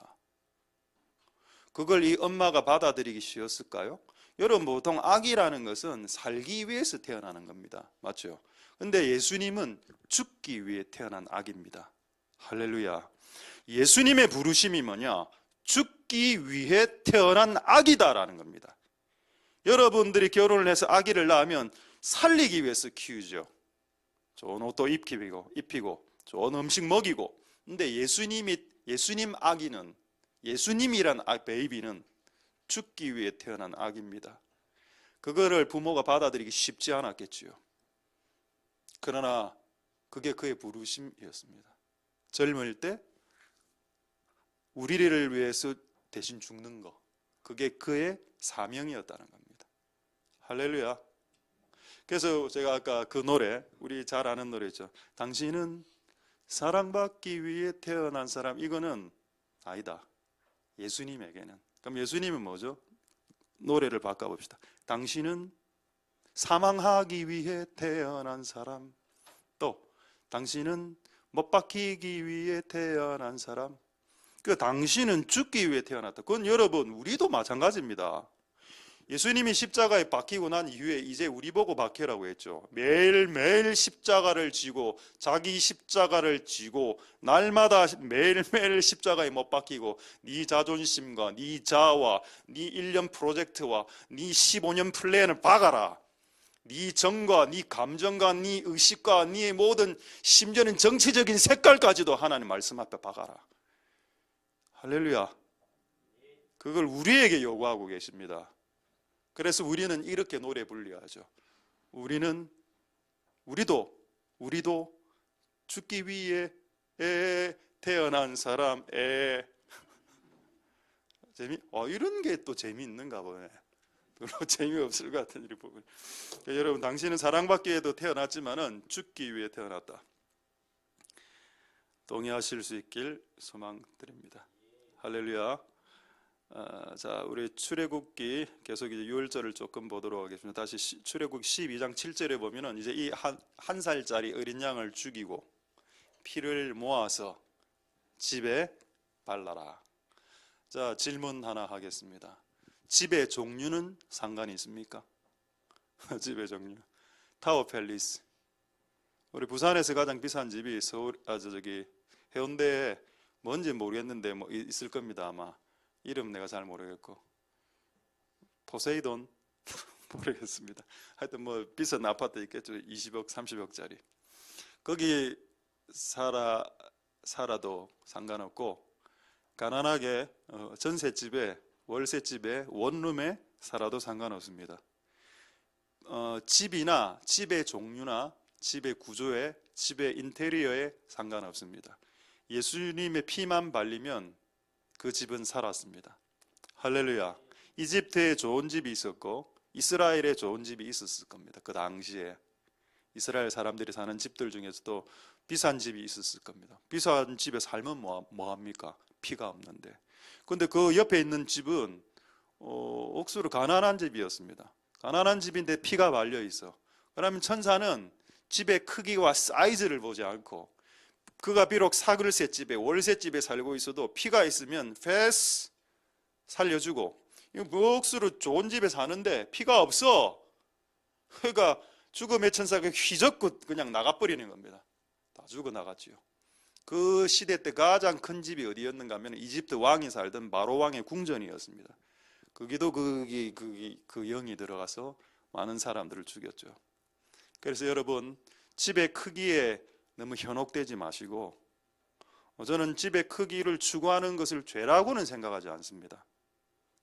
그걸 이 엄마가 받아들이기 쉬웠을까요? 여러분, 보통 아기라는 것은 살기 위해서 태어나는 겁니다. 맞죠? 근데 예수님은 죽기 위해 태어난 아기입니다. 할렐루야. 예수님의 부르심이 뭐냐? 죽기 위해 태어난 아기다라는 겁니다. 여러분들이 결혼을 해서 아기를 낳으면 살리기 위해서 키우죠. 좋은 옷도 입히고 좋은 음식 먹이고. 근데 예수님 아기는, 예수님이란 베이비는 죽기 위해 태어난 아기입니다. 그거를 부모가 받아들이기 쉽지 않았겠지요. 그러나 그게 그의 부르심이었습니다. 젊을 때 우리를 위해서 대신 죽는 거, 그게 그의 사명이었다는 겁니다. 할렐루야. 그래서 제가 아까 그 노래, 우리 잘 아는 노래죠. 당신은 사랑받기 위해 태어난 사람. 이거는 아니다. 예수님에게는. 그럼 예수님은 뭐죠? 노래를 바꿔봅시다. 당신은 사망하기 위해 태어난 사람. 또 당신은 못 박히기 위해 태어난 사람. 그 당신은 죽기 위해 태어났다. 그건 여러분, 우리도 마찬가지입니다. 예수님이 십자가에 박히고 난 이후에 이제 우리 보고 박혀라고 했죠. 매일매일 십자가를 지고, 자기 십자가를 지고, 날마다 매일매일 십자가에 못 박히고, 네 자존심과 네 자아와 네 1년 프로젝트와 네 15년 플랜을 박아라. 네 정과 네 감정과 네 의식과 네 모든, 심지어는 정치적인 색깔까지도 하나님 말씀 앞에 박아라. 할렐루야. 그걸 우리에게 요구하고 계십니다. 그래서 우리는 이렇게 노래 불려야죠. 우리도 죽기 위해 태어난 사람. 이런 게 또 재미있는가 보네. 별로 재미없을 것 같은 이 부분. 여러분, 당신은 사랑받기 위해도 태어났지만은 죽기 위해 태어났다. 동의하실 수 있길 소망드립니다. 할렐루야. 자, 우리 출애굽기 계속 이제 6절을 조금 보도록 하겠습니다. 다시 출애굽 12장 7절에 보면은 이제 이 한 살짜리 어린 양을 죽이고 피를 모아서 집에 발라라. 자, 질문 하나 하겠습니다. 집의 종류는 상관이 있습니까? 집의 종류. 타워 팰리스. 우리 부산에서 가장 비싼 집이 해운대에 뭔지 모르겠는데 뭐 있을 겁니다. 아마 이름 내가 잘 모르겠고, 포세이돈 모르겠습니다. 하여튼 뭐 비싼 아파트 있겠죠. 20억 30억짜리. 거기 살아도 상관없고, 가난하게 전셋집에 월셋집에 원룸에 살아도 상관없습니다. 집이나 집의 종류나 집의 구조에, 집의 인테리어에 상관없습니다. 예수님의 피만 발리면 그 집은 살았습니다. 할렐루야. 이집트에 좋은 집이 있었고 이스라엘에 좋은 집이 있었을 겁니다. 그 당시에 이스라엘 사람들이 사는 집들 중에서도 비싼 집이 있었을 겁니다. 비싼 집에 살면 뭐합니까? 피가 없는데. 근데 그 옆에 있는 집은 억수로 가난한 집이었습니다. 가난한 집인데 피가 발려 있어. 그러면 천사는 집의 크기와 사이즈를 보지 않고, 그가 비록 사글셋 집에 월셋 집에 살고 있어도 피가 있으면 패스 살려주고, 이거 억수로 좋은 집에 사는데 피가 없어. 그러니까 죽음의 천사가 휘젓고 그냥 나가버리는 겁니다. 다 죽어 나갔지요. 그 시대 때 가장 큰 집이 어디였는가 하면 이집트 왕이 살던 바로 왕의 궁전이었습니다. 거기도 그 영이 들어가서 많은 사람들을 죽였죠. 그래서 여러분, 집의 크기에 너무 현혹되지 마시고, 저는 집의 크기를 추구하는 것을 죄라고는 생각하지 않습니다.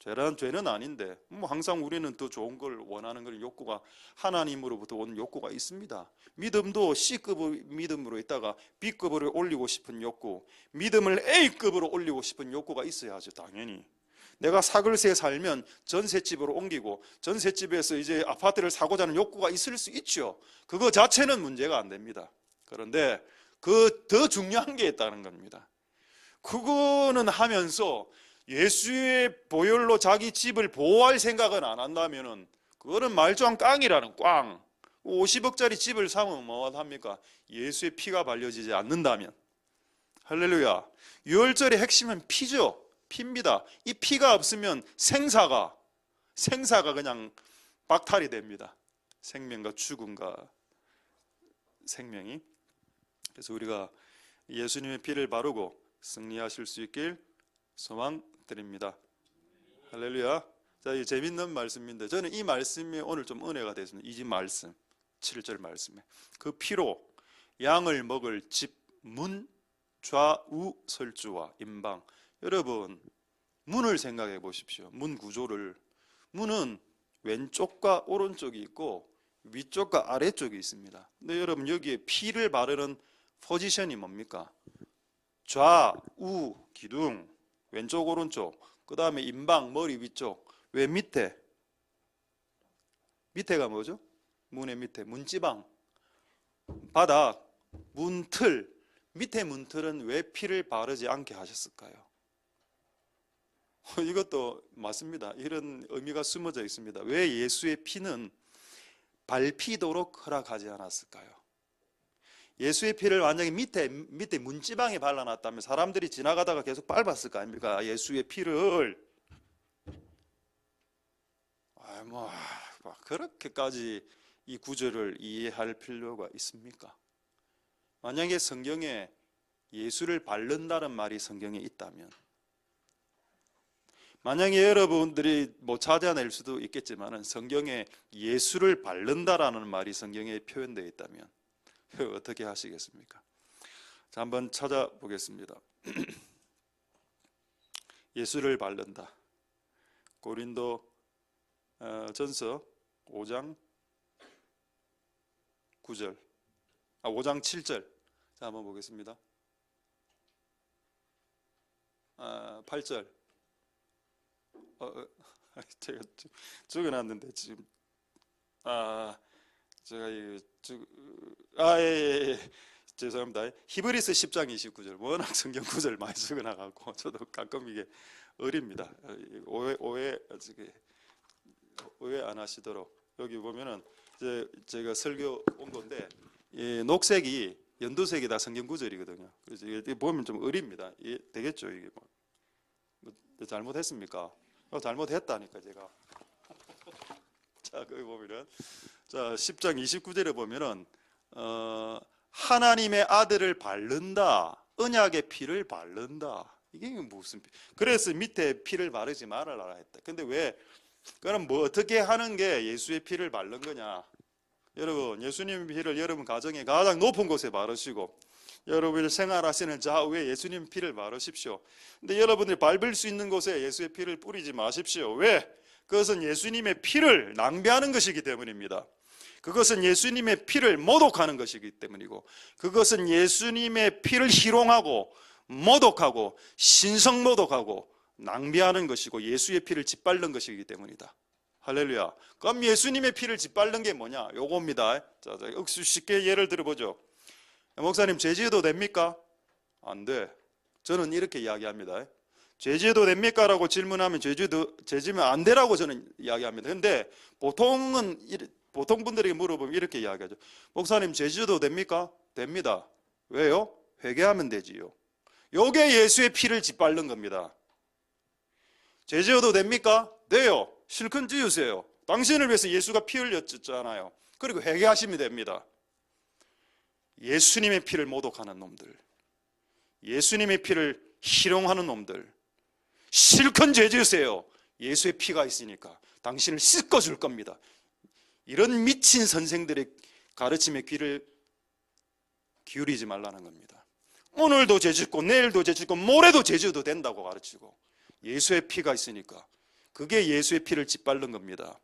죄는 아닌데 항상 우리는 더 좋은 걸 원하는 그런 욕구가 하나님으로부터 오는 욕구가 있습니다. 믿음도 C급 믿음으로 있다가 B급으로 올리고 싶은 욕구, 믿음을 A급으로 올리고 싶은 욕구가 있어야죠. 당연히 내가 사글세에 살면 전셋집으로 옮기고 전셋집에서 이제 아파트를 사고자 하는 욕구가 있을 수 있죠. 그거 자체는 문제가 안 됩니다. 그런데 그 더 중요한 게 있다는 겁니다. 그거는 하면서 예수의 보혈로 자기 집을 보호할 생각은 안 한다면은 그거는 말짱 깡이라는 꽝. 50억짜리 집을 사면 뭐합니까? 예수의 피가 발려지지 않는다면. 할렐루야. 유월절의 핵심은 피죠. 피입니다. 이 피가 없으면 생사가 그냥 박탈이 됩니다. 생명과 죽음과 생명이. 그래서 우리가 예수님의 피를 바르고 승리하실 수 있길 소망드립니다. 할렐루야. 자, 이 재밌는 말씀인데 저는 이 말씀이 오늘 좀 은혜가 됐습니다. 이 집 말씀, 7절 말씀에 그 피로 양을 먹을 집 문 좌우 설주와 임방. 여러분 문을 생각해 보십시오. 문 구조를. 문은 왼쪽과 오른쪽이 있고 위쪽과 아래쪽이 있습니다. 근데 여러분 여기에 피를 바르는 포지션이 뭡니까? 좌우 기둥, 왼쪽 오른쪽, 그 다음에 임방 머리 위쪽. 왜 밑에? 밑에가 뭐죠? 문의 밑에 문지방, 바닥, 문틀. 밑에 문틀은 왜 피를 바르지 않게 하셨을까요? 이것도 맞습니다. 이런 의미가 숨어져 있습니다. 왜 예수의 피는 밟히도록 허락하지 않았을까요? 예수의 피를 완전히 밑에 문지방에 발라놨다면 사람들이 지나가다가 계속 밟았을 거 아닙니까? 예수의 피를. 그렇게까지 이 구절을 이해할 필요가 있습니까? 만약에 성경에 예수를 바른다는 말이 성경에 있다면, 만약에 여러분들이 찾아낼 수도 있겠지만 성경에 예수를 바른다라는 말이 성경에 표현되어 있다면 어떻게 하시겠습니까? 자, 한번 찾아보겠습니다. 예수를 바른다. 고린도 전서 5장 9절, 5장 7절. 자, 한번 보겠습니다. 8절. 제가 적어놨는데 지금 제가 예. 죄송합니다. 히브리서 10장 29절. 워낙 성경 구절 많이 적어놔갖고 저도 가끔 이게 어립니다. 오해 안 하시도록. 여기 보면은 제가 설교 온 건데 녹색이 연두색이 다 성경 구절이거든요. 그래서 이게 보면 좀 어립니다. 되겠죠 이게 뭐 잘못했습니까? 잘못했다니까 제가. 자, 거기 보면은 자 10장 29절에 보면은 하나님의 아들을 바른다. 언약의 피를 바른다. 이게 무슨 피? 그래서 밑에 피를 바르지 말아라 했다. 근데 왜? 그럼 어떻게 하는 게 예수의 피를 바른 거냐? 여러분, 예수님의 피를 여러분 가정의 가장 높은 곳에 바르시고 여러분이 생활하시는 좌우에 예수님 피를 바르십시오. 근데 여러분들이 밟을 수 있는 곳에 예수의 피를 뿌리지 마십시오. 왜? 그것은 예수님의 피를 낭비하는 것이기 때문입니다. 그것은 예수님의 피를 모독하는 것이기 때문이고, 그것은 예수님의 피를 희롱하고 모독하고 신성모독하고 낭비하는 것이고 예수의 피를 짓밟는 것이기 때문이다. 할렐루야. 그럼 예수님의 피를 짓밟는 게 뭐냐? 요겁니다. 자, 쉽게 예를 들어보죠. 목사님, 죄 지어도 됩니까? 안 돼. 저는 이렇게 이야기합니다. 죄 지어도 됩니까? 라고 질문하면 죄 지으면 안 되라고 저는 이야기합니다. 근데 보통 분들에게 물어보면 이렇게 이야기하죠. 목사님, 죄 지어도 됩니까? 됩니다. 왜요? 회개하면 되지요. 요게 예수의 피를 짓밟는 겁니다. 죄 지어도 됩니까? 돼요. 실컷 지으세요. 당신을 위해서 예수가 피 흘렸잖아요. 그리고 회개하시면 됩니다. 예수님의 피를 모독하는 놈들, 예수님의 피를 희롱하는 놈들, 실컷 죄 지으세요. 예수의 피가 있으니까 당신을 씻어줄 겁니다. 이런 미친 선생들의 가르침에 귀를 기울이지 말라는 겁니다. 오늘도 죄 짓고 내일도 죄 짓고 모레도 죄 지어도 된다고 가르치고 예수의 피가 있으니까 그게 예수의 피를 짓밟는 겁니다.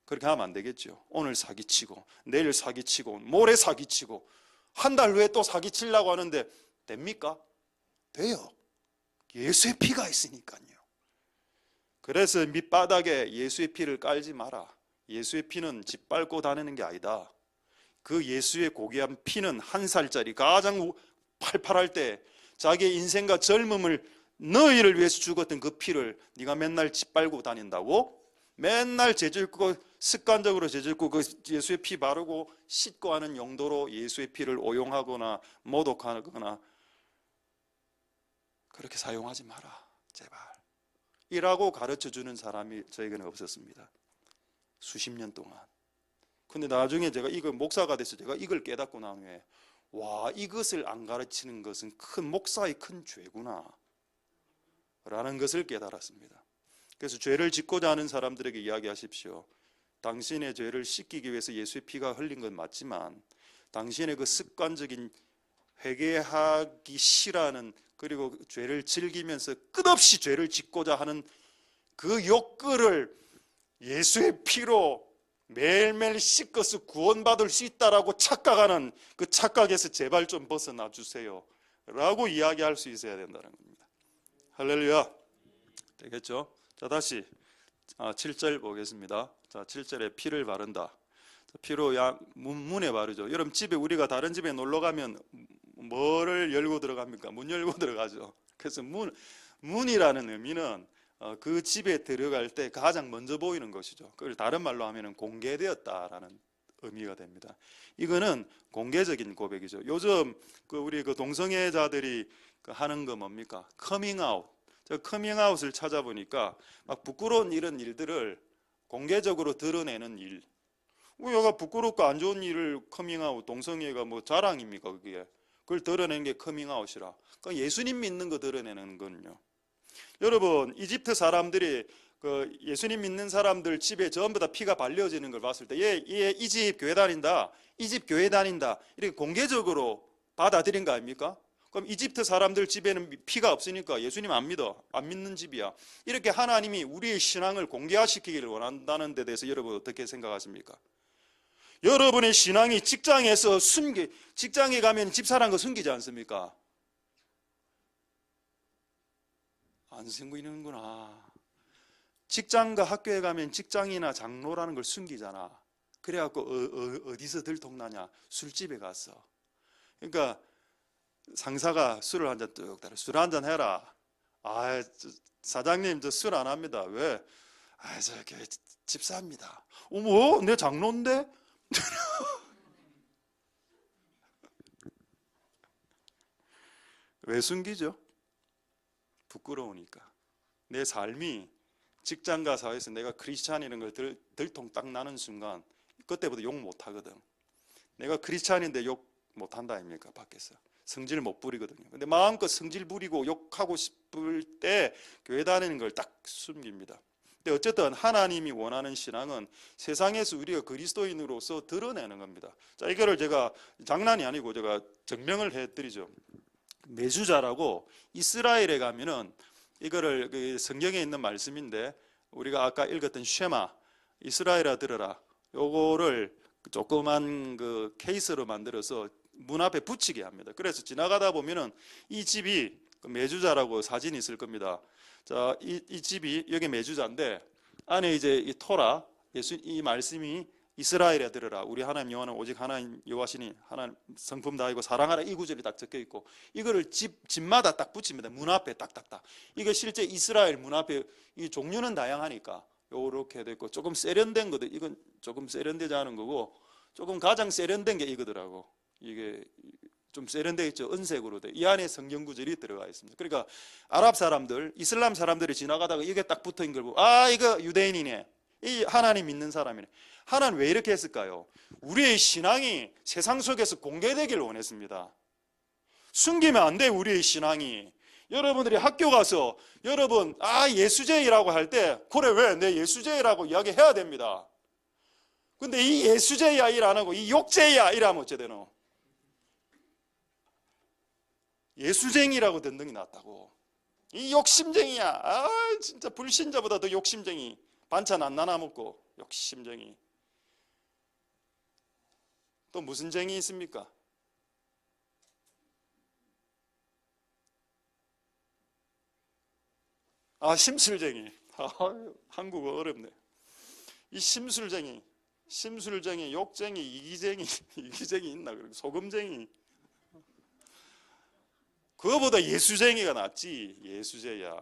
그렇게 하면 안 되겠죠. 오늘 사기치고 내일 사기치고 모레 사기치고 한 달 후에 또 사기치려고 하는데 됩니까? 돼요. 예수의 피가 있으니까요. 그래서 밑바닥에 예수의 피를 깔지 마라. 예수의 피는 짓밟고 다니는 게 아니다. 그 예수의 고귀한 피는 1살짜리 가장 팔팔할 때 자기의 인생과 젊음을 너희를 위해서 죽었던 그 피를 네가 맨날 짓밟고 다닌다고? 맨날 제질고 습관적으로 제질고 그 예수의 피 바르고 씻고 하는 용도로 예수의 피를 오용하거나 모독하거나 그렇게 사용하지 마라. 제발. 이라고 가르쳐주는 사람이 저에게는 없었습니다. 수십 년 동안. 근데 나중에 제가 이거 목사가 돼서 제가 이걸 깨닫고 난 후에 와, 이것을 안 가르치는 것은 큰 목사의 큰 죄구나 라는 것을 깨달았습니다. 그래서 죄를 짓고자 하는 사람들에게 이야기하십시오. 당신의 죄를 씻기기 위해서 예수의 피가 흘린 건 맞지만 당신의 그 습관적인 회개하기 싫어하는 그리고 죄를 즐기면서 끝없이 죄를 짓고자 하는 그 욕구를 예수의 피로 매일매일 씻어서 구원받을 수 있다라고 착각하는 그 착각에서 제발 좀 벗어나 주세요 라고 이야기할 수 있어야 된다는 겁니다. 할렐루야. 되겠죠? 자, 다시 7절 보겠습니다. 자, 7절에 피를 바른다. 피로 문에 바르죠. 여러분 집에 우리가 다른 집에 놀러 가면 뭐를 열고 들어갑니까? 문 열고 들어가죠. 그래서 문이라는 의미는 그 집에 들어갈 때 가장 먼저 보이는 것이죠. 그걸 다른 말로 하면 공개되었다라는 의미가 됩니다. 이거는 공개적인 고백이죠. 요즘 우리 동성애자들이 하는 거 뭡니까? 커밍아웃. 저 커밍아웃을 찾아보니까 막 부끄러운 이런 일들을 공개적으로 드러내는 일. 얘가 부끄럽고 안 좋은 일을 커밍아웃, 동성애가 뭐 자랑입니까 그게? 그걸 드러내는 게 커밍아웃이라. 그러니까 예수님 믿는 거 드러내는 거는요. 여러분 이집트 사람들이 예수님 믿는 사람들 집에 전부 다 피가 발려지는 걸 봤을 때 얘 이 집 교회 다닌다, 이 집 교회 다닌다 이렇게 공개적으로 받아들인 거 아닙니까? 그럼 이집트 사람들 집에는 피가 없으니까 예수님 안 믿어, 안 믿는 집이야. 이렇게 하나님이 우리의 신앙을 공개화시키기를 원한다는 데 대해서 여러분 어떻게 생각하십니까? 여러분의 신앙이 직장에서 직장에 가면 집사란 거 숨기지 않습니까? 안 숨기는구나. 직장과 학교에 가면 직장이나 장로라는 걸 숨기잖아. 그래갖고 어디서 들통나냐? 술집에 갔어. 그러니까 상사가 술을 한 잔 뚝 따라 술 한 잔 해라. 사장님 저 술 안 합니다. 왜? 저 교회 집사입니다. 어머, 내 장로인데? 왜 숨기죠? 부끄러우니까. 내 삶이 직장과 사회에서 내가 크리스찬이라는 걸 들통 딱 나는 순간 그때부터 욕 못하거든. 내가 크리스찬인데 욕 못한다 아닙니까? 밖에서 성질 못 부리거든요. 근데 마음껏 성질 부리고 욕하고 싶을 때 교회 다니는 걸 딱 숨깁니다. 근데 어쨌든 하나님이 원하는 신앙은 세상에서 우리가 그리스도인으로서 드러내는 겁니다. 자, 이거를 제가 장난이 아니고 제가 증명을 해드리죠. 메주자라고 이스라엘에 가면은 이거를 성경에 있는 말씀인데 우리가 아까 읽었던 쉐마, 이스라엘아 들으라. 요거를 조그만 케이스로 만들어서 문 앞에 붙이게 합니다. 그래서 지나가다 보면은 이 집이 메주자라고 사진이 있을 겁니다. 자, 이 집이 여기 메주자인데 안에 이제 이 토라 이 말씀이 이스라엘에 들으라. 우리 하나님 여호와는 오직 하나님 여호와시니 하나님 성품 다하고 사랑하라. 이 구절이 딱 적혀 있고 이거를 집마다 딱 붙입니다. 문 앞에 딱딱딱. 이거 실제 이스라엘 문 앞에 이 종류는 다양하니까 요렇게 돼 있고 조금 세련된 거도 이건 조금 세련되지 않은 거고 조금 가장 세련된 게 이거더라고. 이게 좀 세련되어 있죠. 은색으로 돼. 이 안에 성경 구절이 들어가 있습니다. 그러니까 아랍 사람들, 이슬람 사람들이 지나가다가 이게 딱 붙어 있는 걸 보고 이거 유대인이네. 이 하나님 믿는 사람이네. 하나님 왜 이렇게 했을까요? 우리의 신앙이 세상 속에서 공개되기를 원했습니다. 숨기면 안 돼. 우리의 신앙이. 여러분들이 학교 가서 여러분 예수제이라고 할 때 그래 왜 내 예수제이라고 이야기해야 됩니다. 근데 이 예수제이야 일 안 하고 이 욕제이야 이러면 어째 되노? 예수쟁이라고 듣는 게 낫다고. 이 욕심쟁이야. 아, 진짜 불신자보다 더 욕심쟁이. 반찬 안 나눠 먹고 욕심쟁이. 또 무슨 쟁이 있습니까? 아, 심술쟁이. 아, 한국어 어렵네. 이 심술쟁이, 욕쟁이, 이기쟁이, 이기쟁이 있나? 소금쟁이. 그거보다 예수쟁이가 낫지. 예수쟁이야.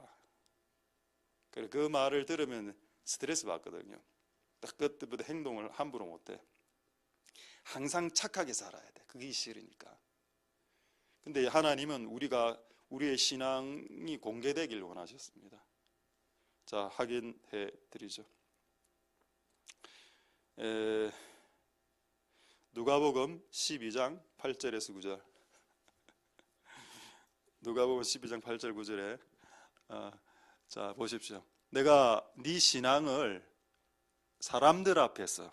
그래, 그 말을 들으면 스트레스 받거든요. 딱 그때부터 행동을 함부로 못해. 항상 착하게 살아야 돼. 그게 싫으니까. 근데 하나님은 우리의 신앙이 공개되길 원하셨습니다. 자, 확인해 드리죠. 누가복음 12장 8절에서 9절. 누가복음 12장 8절 9절에 자, 보십시오. 내가 네 신앙을 사람들 앞에서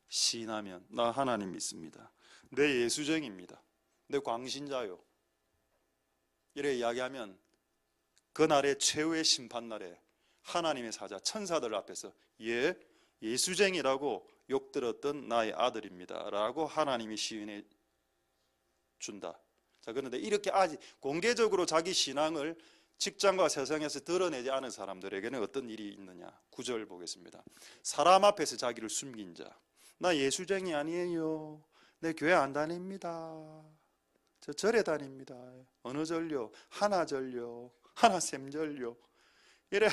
시인하면 나 하나님 믿습니다. 내 예수쟁입니다. 내 광신자요. 이래 이야기하면 그날의 최후의 심판날에 하나님의 사자 천사들 앞에서 예수쟁이라고 욕들었던 나의 아들입니다 라고 하나님이 시인해 준다. 자, 그런데 이렇게 아직 공개적으로 자기 신앙을 직장과 세상에서 드러내지 않은 사람들에게는 어떤 일이 있느냐. 9절 보겠습니다. 사람 앞에서 자기를 숨긴 자. 나 예수쟁이 아니에요. 내 교회 안 다닙니다. 저 절에 다닙니다. 어느 절요? 하나 절요. 하나 샘절요. 이래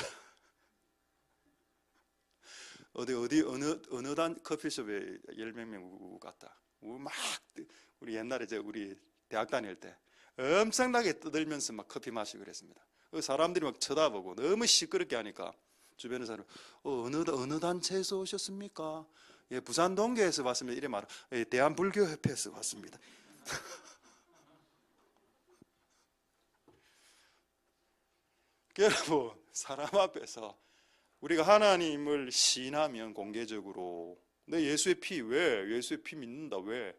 어느 단 커피숍에 10몇 명 갔다. 막 우리 옛날에 우리 대학 다닐 때 엄청나게 떠들면서 막 커피 마시고 그랬습니다. 사람들이 막 쳐다보고 너무 시끄럽게 하니까 주변의 사람 어느 단체에서 오셨습니까? 예, 부산 동교에서 왔습니다. 이래 말하. 예, 대한불교협회에서 왔습니다. 여러분, 사람 앞에서 우리가 하나님을 시인하면 공개적으로 내 예수의 피 왜? 예수의 피 믿는다 왜?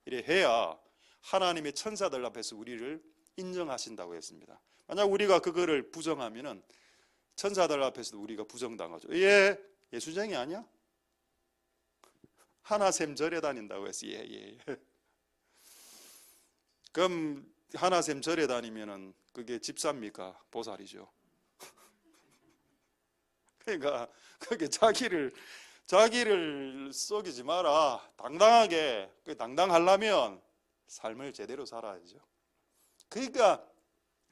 이래 해야 하나님의 천사들 앞에서 우리를 인정하신다고 했습니다. 만약 우리가 그거를 부정하면은 천사들 앞에서도 우리가 부정당하죠. 예수쟁이 아니야? 하나샘 절에 다닌다고 했어. 예. 그럼 하나샘 절에 다니면은 그게 집사입니까? 보살이죠. 그러니까 그게 자기를 속이지 마라. 당당하게 당당하려면 삶을 제대로 살아야죠. 그러니까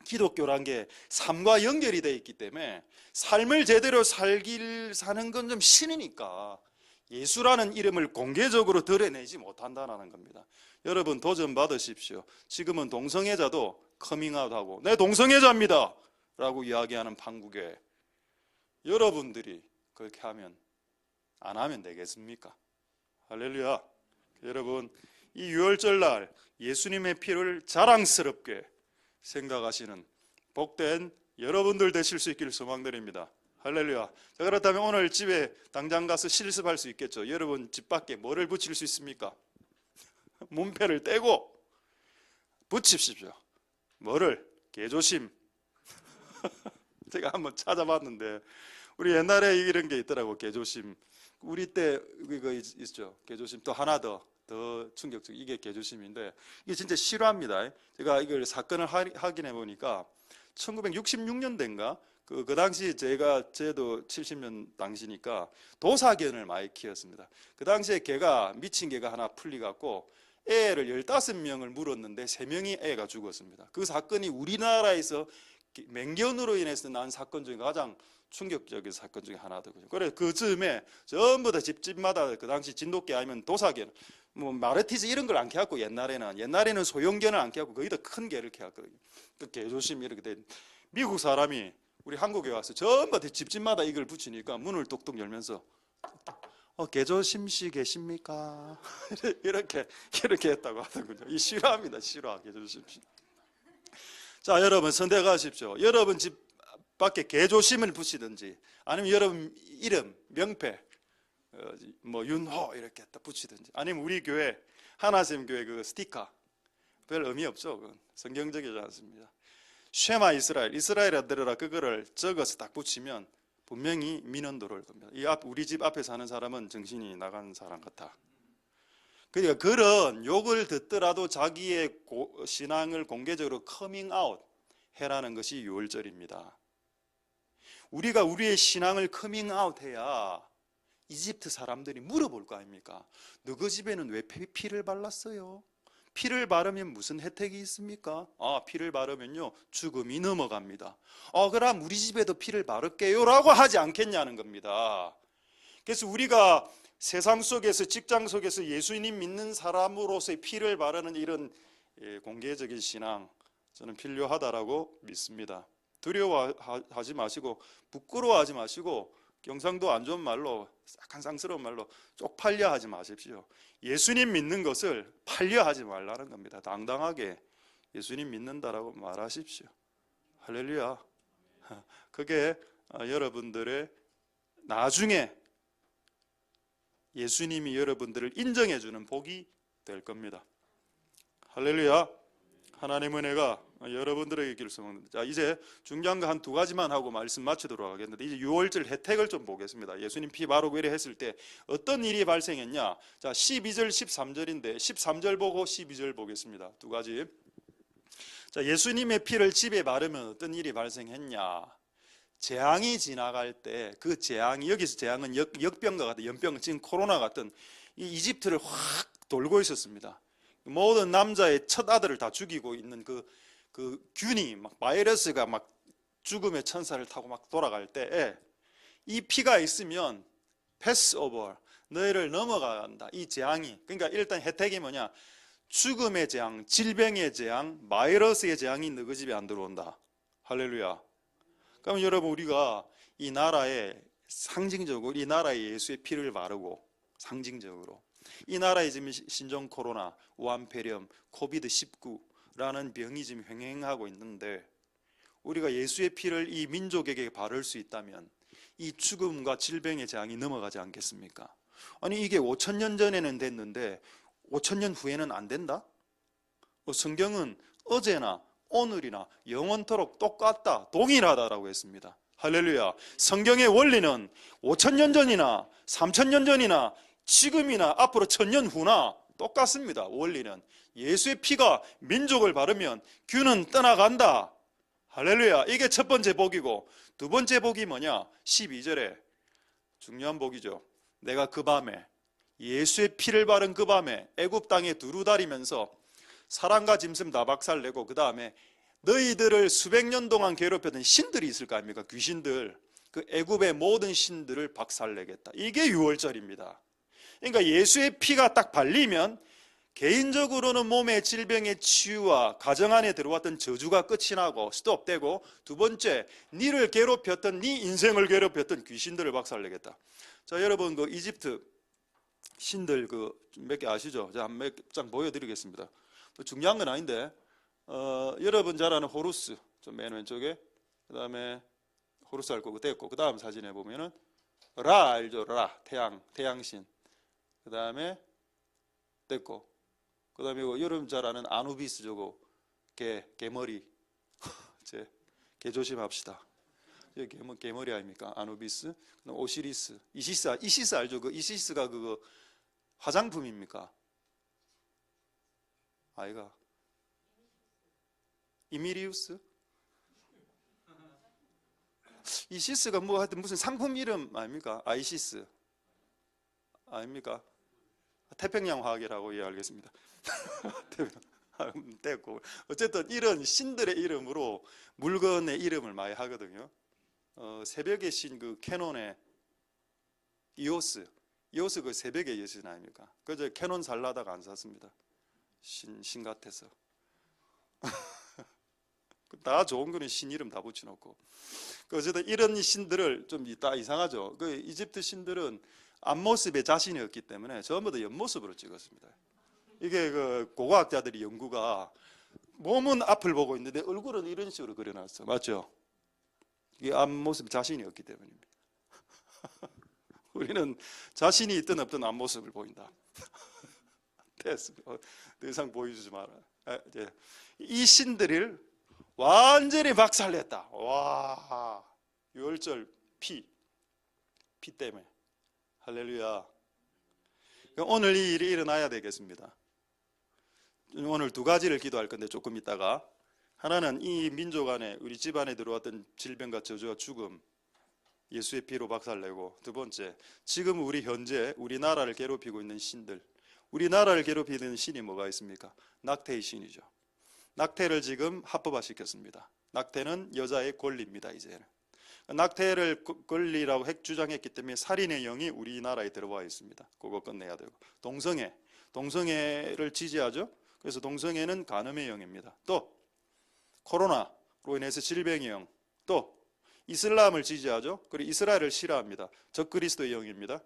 기독교란 게 삶과 연결이 되어 있기 때문에 삶을 제대로 사는 건 좀 신이니까 예수라는 이름을 공개적으로 드러내지 못한다는 겁니다. 여러분 도전 받으십시오. 지금은 동성애자도 커밍아웃하고 내 동성애자입니다 라고 이야기하는 판국에 여러분들이 그렇게 하면 안 하면 되겠습니까? 할렐루야. 여러분 이 유월절 날 예수님의 피를 자랑스럽게 생각하시는 복된 여러분들 되실 수 있기를 소망드립니다. 할렐루야. 자, 그렇다면 오늘 집에 당장 가서 실습할 수 있겠죠. 여러분 집 밖에 뭐를 붙일 수 있습니까? 문패를 떼고 붙이십시오. 뭐를? 개조심. 제가 한번 찾아봤는데 우리 옛날에 이런 게 있더라고. 개조심. 우리 때 이거 있죠. 개조심. 또 하나 더 충격적. 이게 개조심인데 이게 진짜 실화입니다. 제가 이걸 사건을 확인해 보니까 1966년대인가 그 당시 저도 70년 당시니까 도사견을 많이 키웠습니다. 그 당시에 개가 미친 개가 하나 풀려갖고 애를 15명을 물었는데 3명이 애가 죽었습니다. 그 사건이 우리나라에서 맹견으로 인해서 난 사건 중에 가장 충격적인 사건 중에 하나더군요. 그래 그 즈음에 전부 다 집집마다 그 당시 진돗개 아니면 도사견, 뭐 마르티즈 이런 걸 안 키웠고 옛날에는 소형견을 안 키웠고 거의 다 큰 개를 키웠거든요. 그 개조심 이렇게 된 미국 사람이 우리 한국에 와서 전부 다 집집마다 이걸 붙이니까 문을 똑똑 열면서 개조심 씨 계십니까? 이렇게 했다고 하더군요. 이 실화입니다. 실화. 개조심 씨. 자, 여러분 선택하십시오. 여러분 집 밖에 개조심을 붙이든지 아니면 여러분 이름, 명패 뭐 윤호 이렇게 딱 붙이든지 아니면 우리 교회 하나샘 교회 그 스티커 별 의미 없죠. 그건 성경적이지 않습니다. 쉐마 이스라엘, 이스라엘아 들으라, 그거를 적어서 딱 붙이면 분명히 민원도로 올 겁니다. 우리 집 앞에 사는 사람은 정신이 나간 사람 같아. 그러니까 그런 욕을 듣더라도 자기의 신앙을 공개적으로 커밍아웃 해라는 것이 유월절입니다. 우리가 우리의 신앙을 커밍아웃 해야 이집트 사람들이 물어볼 거 아닙니까? 너희 집에는 왜 피를 발랐어요? 피를 바르면 무슨 혜택이 있습니까? 피를 바르면요, 죽음이 넘어갑니다. 그럼 우리 집에도 피를 바를게요 라고 하지 않겠냐는 겁니다. 그래서 우리가 세상 속에서, 직장 속에서 예수님 믿는 사람으로서의 피를 바르는 이런 공개적인 신앙, 저는 필요하다라고 믿습니다. 두려워하지 마시고, 부끄러워하지 마시고, 경상도 안 좋은 말로, 약간 쌍스러운 말로 쪽팔려 하지 마십시오. 예수님 믿는 것을 팔려 하지 말라는 겁니다. 당당하게 예수님 믿는다라고 말하십시오. 할렐루야. 그게 여러분들의 나중에 예수님이 여러분들을 인정해 주는 복이 될 겁니다. 할렐루야. 하나님의 은혜가 여러분들에게 길성합니다. 자, 이제 중요한 거 한 두 가지만 하고 말씀 마치도록 하겠는데, 이제 유월절 혜택을 좀 보겠습니다. 예수님 피 바르고 이래 했을 때 어떤 일이 발생했냐? 자, 12절 13절인데 13절 보고 12절 보겠습니다. 두 가지. 자, 예수님의 피를 집에 바르면 어떤 일이 발생했냐? 재앙이 지나갈 때 그 재앙이, 여기서 재앙은 역병과 같은, 연병, 지금 코로나 같은 이 이집트를 확 돌고 있었습니다. 모든 남자의 첫 아들을 다 죽이고 있는 그 균이, 막 바이러스가 막 죽음의 천사를 타고 막 돌아갈 때에 이 피가 있으면 패스오버, 너희를 넘어간다. 이 재앙이. 그러니까 일단 혜택이 뭐냐? 죽음의 재앙, 질병의 재앙, 바이러스의 재앙이 너희 집에 안 들어온다. 할렐루야. 그러면 여러분, 우리가 이 나라에 상징적으로 이 나라에 예수의 피를 바르고, 상징적으로 이 나라에 지금 신종 코로나, 우한폐렴, 코비드19라는 병이 지금 횡행하고 있는데, 우리가 예수의 피를 이 민족에게 바를 수 있다면 이 죽음과 질병의 재앙이 넘어가지 않겠습니까? 아니, 이게 5,000년 전에는 됐는데 5,000년 후에는 안 된다? 성경은 어제나 오늘이나 영원토록 똑같다, 동일하다라고 했습니다. 할렐루야. 성경의 원리는 5,000년 전이나 3,000년 전이나 지금이나 앞으로 1,000년 후나 똑같습니다. 원리는 예수의 피가 민족을 바르면 균은 떠나간다. 할렐루야. 이게 첫 번째 복이고, 두 번째 복이 뭐냐? 12절에 중요한 복이죠. 내가 그 밤에, 예수의 피를 바른 그 밤에 애굽 땅에 두루다니면서 사람과 짐승 다 박살내고, 그 다음에 너희들을 수백 년 동안 괴롭혔던 신들이 있을 거 아닙니까? 귀신들, 그 애굽의 모든 신들을 박살내겠다. 이게 유월절입니다. 그러니까 예수의 피가 딱 발리면 개인적으로는 몸의 질병의 치유와 가정 안에 들어왔던 저주가 끝이 나고 스톱되고, 두 번째, 니를 괴롭혔던, 니 인생을 괴롭혔던 귀신들을 박살내겠다. 자, 여러분, 그 이집트 신들 그 몇 개 아시죠? 제가 몇 장 보여드리겠습니다. 중요한 건 아닌데, 여러분 잘 아는 호루스, 좀 맨 왼쪽에, 그 다음에 호루스 알 거고 됐고, 그 다음 사진에 보면은 라 알죠? 라, 태양신. 그 다음에 됐고, 그 다음에 여러분 잘 아는 아누비스, 저거 개머리. 개 조심합시다. 개머리 아닙니까? 아누비스. 그다음 오시리스, 이시스 알죠? 그 이시스가 그거 화장품입니까? 아이가 이미리우스? 이시스가 뭐 하여튼 무슨 상품 이름 아닙니까? 아이시스 아닙니까? 태평양 화학이라고 이해하겠습니다. 됐고, 어쨌든 이런 신들의 이름으로 물건의 이름을 많이 하거든요. 새벽의 신, 그 캐논의 이오스 그 새벽의 예신 아닙니까? 그저 캐논 살라다가 안 샀습니다. 신 같아서. 다 좋은 거는 신 이름 다 붙여놓고. 어쨌든 이런 신들을 좀 이따 이상하죠. 그 이집트 신들은 앞모습에 자신이 없기 때문에 전부 다 옆모습으로 찍었습니다. 이게 그 고고학자들이 연구가, 몸은 앞을 보고 있는데 얼굴은 이런 식으로 그려놨어. 맞죠? 이게 앞모습 자신이 없기 때문입니다. 우리는 자신이 있든 없든 앞모습을 보인다. 됐습니다. 더 이상 보여주지 마라. 이 신들을 완전히 박살냈다. 와, 유월절 피 때문에. 할렐루야. 오늘 이 일이 일어나야 되겠습니다. 오늘 두 가지를 기도할 건데 조금 있다가, 하나는 이 민족 안에, 우리 집안에 들어왔던 질병과 저주와 죽음, 예수의 피로 박살내고, 두 번째, 지금 우리 현재 우리나라를 괴롭히고 있는 신들. 우리나라를 괴롭히는 신이 뭐가 있습니까? 낙태의 신이죠. 낙태를 지금 합법화시켰습니다. 낙태는 여자의 권리입니다. 이제는 낙태를 권리라고 주장했기 때문에 살인의 영이 우리나라에 들어와 있습니다. 그거 끝내야 되고, 동성애를 지지하죠. 그래서 동성애는 간음의 영입니다. 또 코로나로 인해서 질병의 영, 또 이슬람을 지지하죠. 그리고 이스라엘을 싫어합니다. 적그리스도의 영입니다.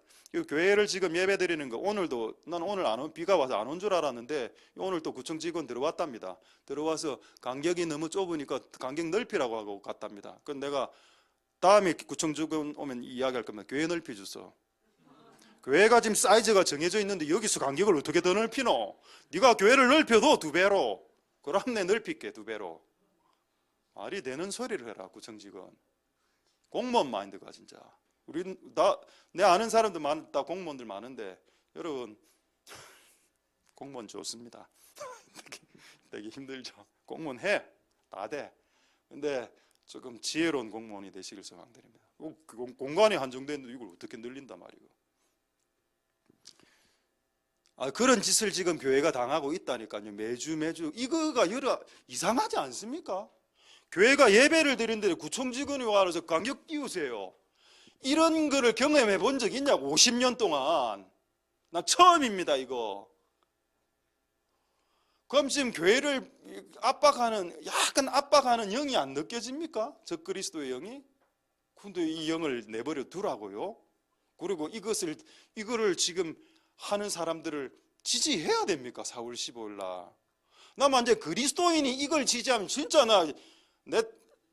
교회를 지금 예배드리는 거, 오늘도 난 오늘 비가 와서 안 온 줄 알았는데 오늘 또 구청 직원 들어왔답니다. 들어와서 간격이 너무 좁으니까 간격 넓히라고 하고 갔답니다. 그럼 내가 다음에 구청 직원 오면 이야기할 겁니다. 교회 넓혀줬어. 교회가 지금 사이즈가 정해져 있는데 여기서 간격을 어떻게 더 넓히노? 네가 교회를 넓혀도 2배로. 그럼 내 넓힐게 2배로. 말이 되는 소리를 해라. 구청 직원. 공무원 마인드가 진짜. 내 아는 사람들 많다, 공무원들 많은데, 여러분 공무원 좋습니다. 되게 힘들죠. 공무원 해, 다 돼. 근데 조금 지혜로운 공무원이 되시길 소망드립니다. 공간이 한정되는데 이걸 어떻게 늘린단 말이고. 그런 짓을 지금 교회가 당하고 있다니까요. 매주 이거가 이상하지 않습니까? 교회가 예배를 드리는데 구청 직원이 와서 간격 띄우세요. 이런 거를 경험해 본 적 있냐고. 50년 동안. 나 처음입니다 이거. 그럼 지금 교회를 약간 압박하는 영이 안 느껴집니까? 적그리스도의 영이? 근데 이 영을 내버려 두라고요. 그리고 이거를 지금 하는 사람들을 지지해야 됩니까? 4월 15일 날. 나 만약에 그리스도인이 이걸 지지하면 진짜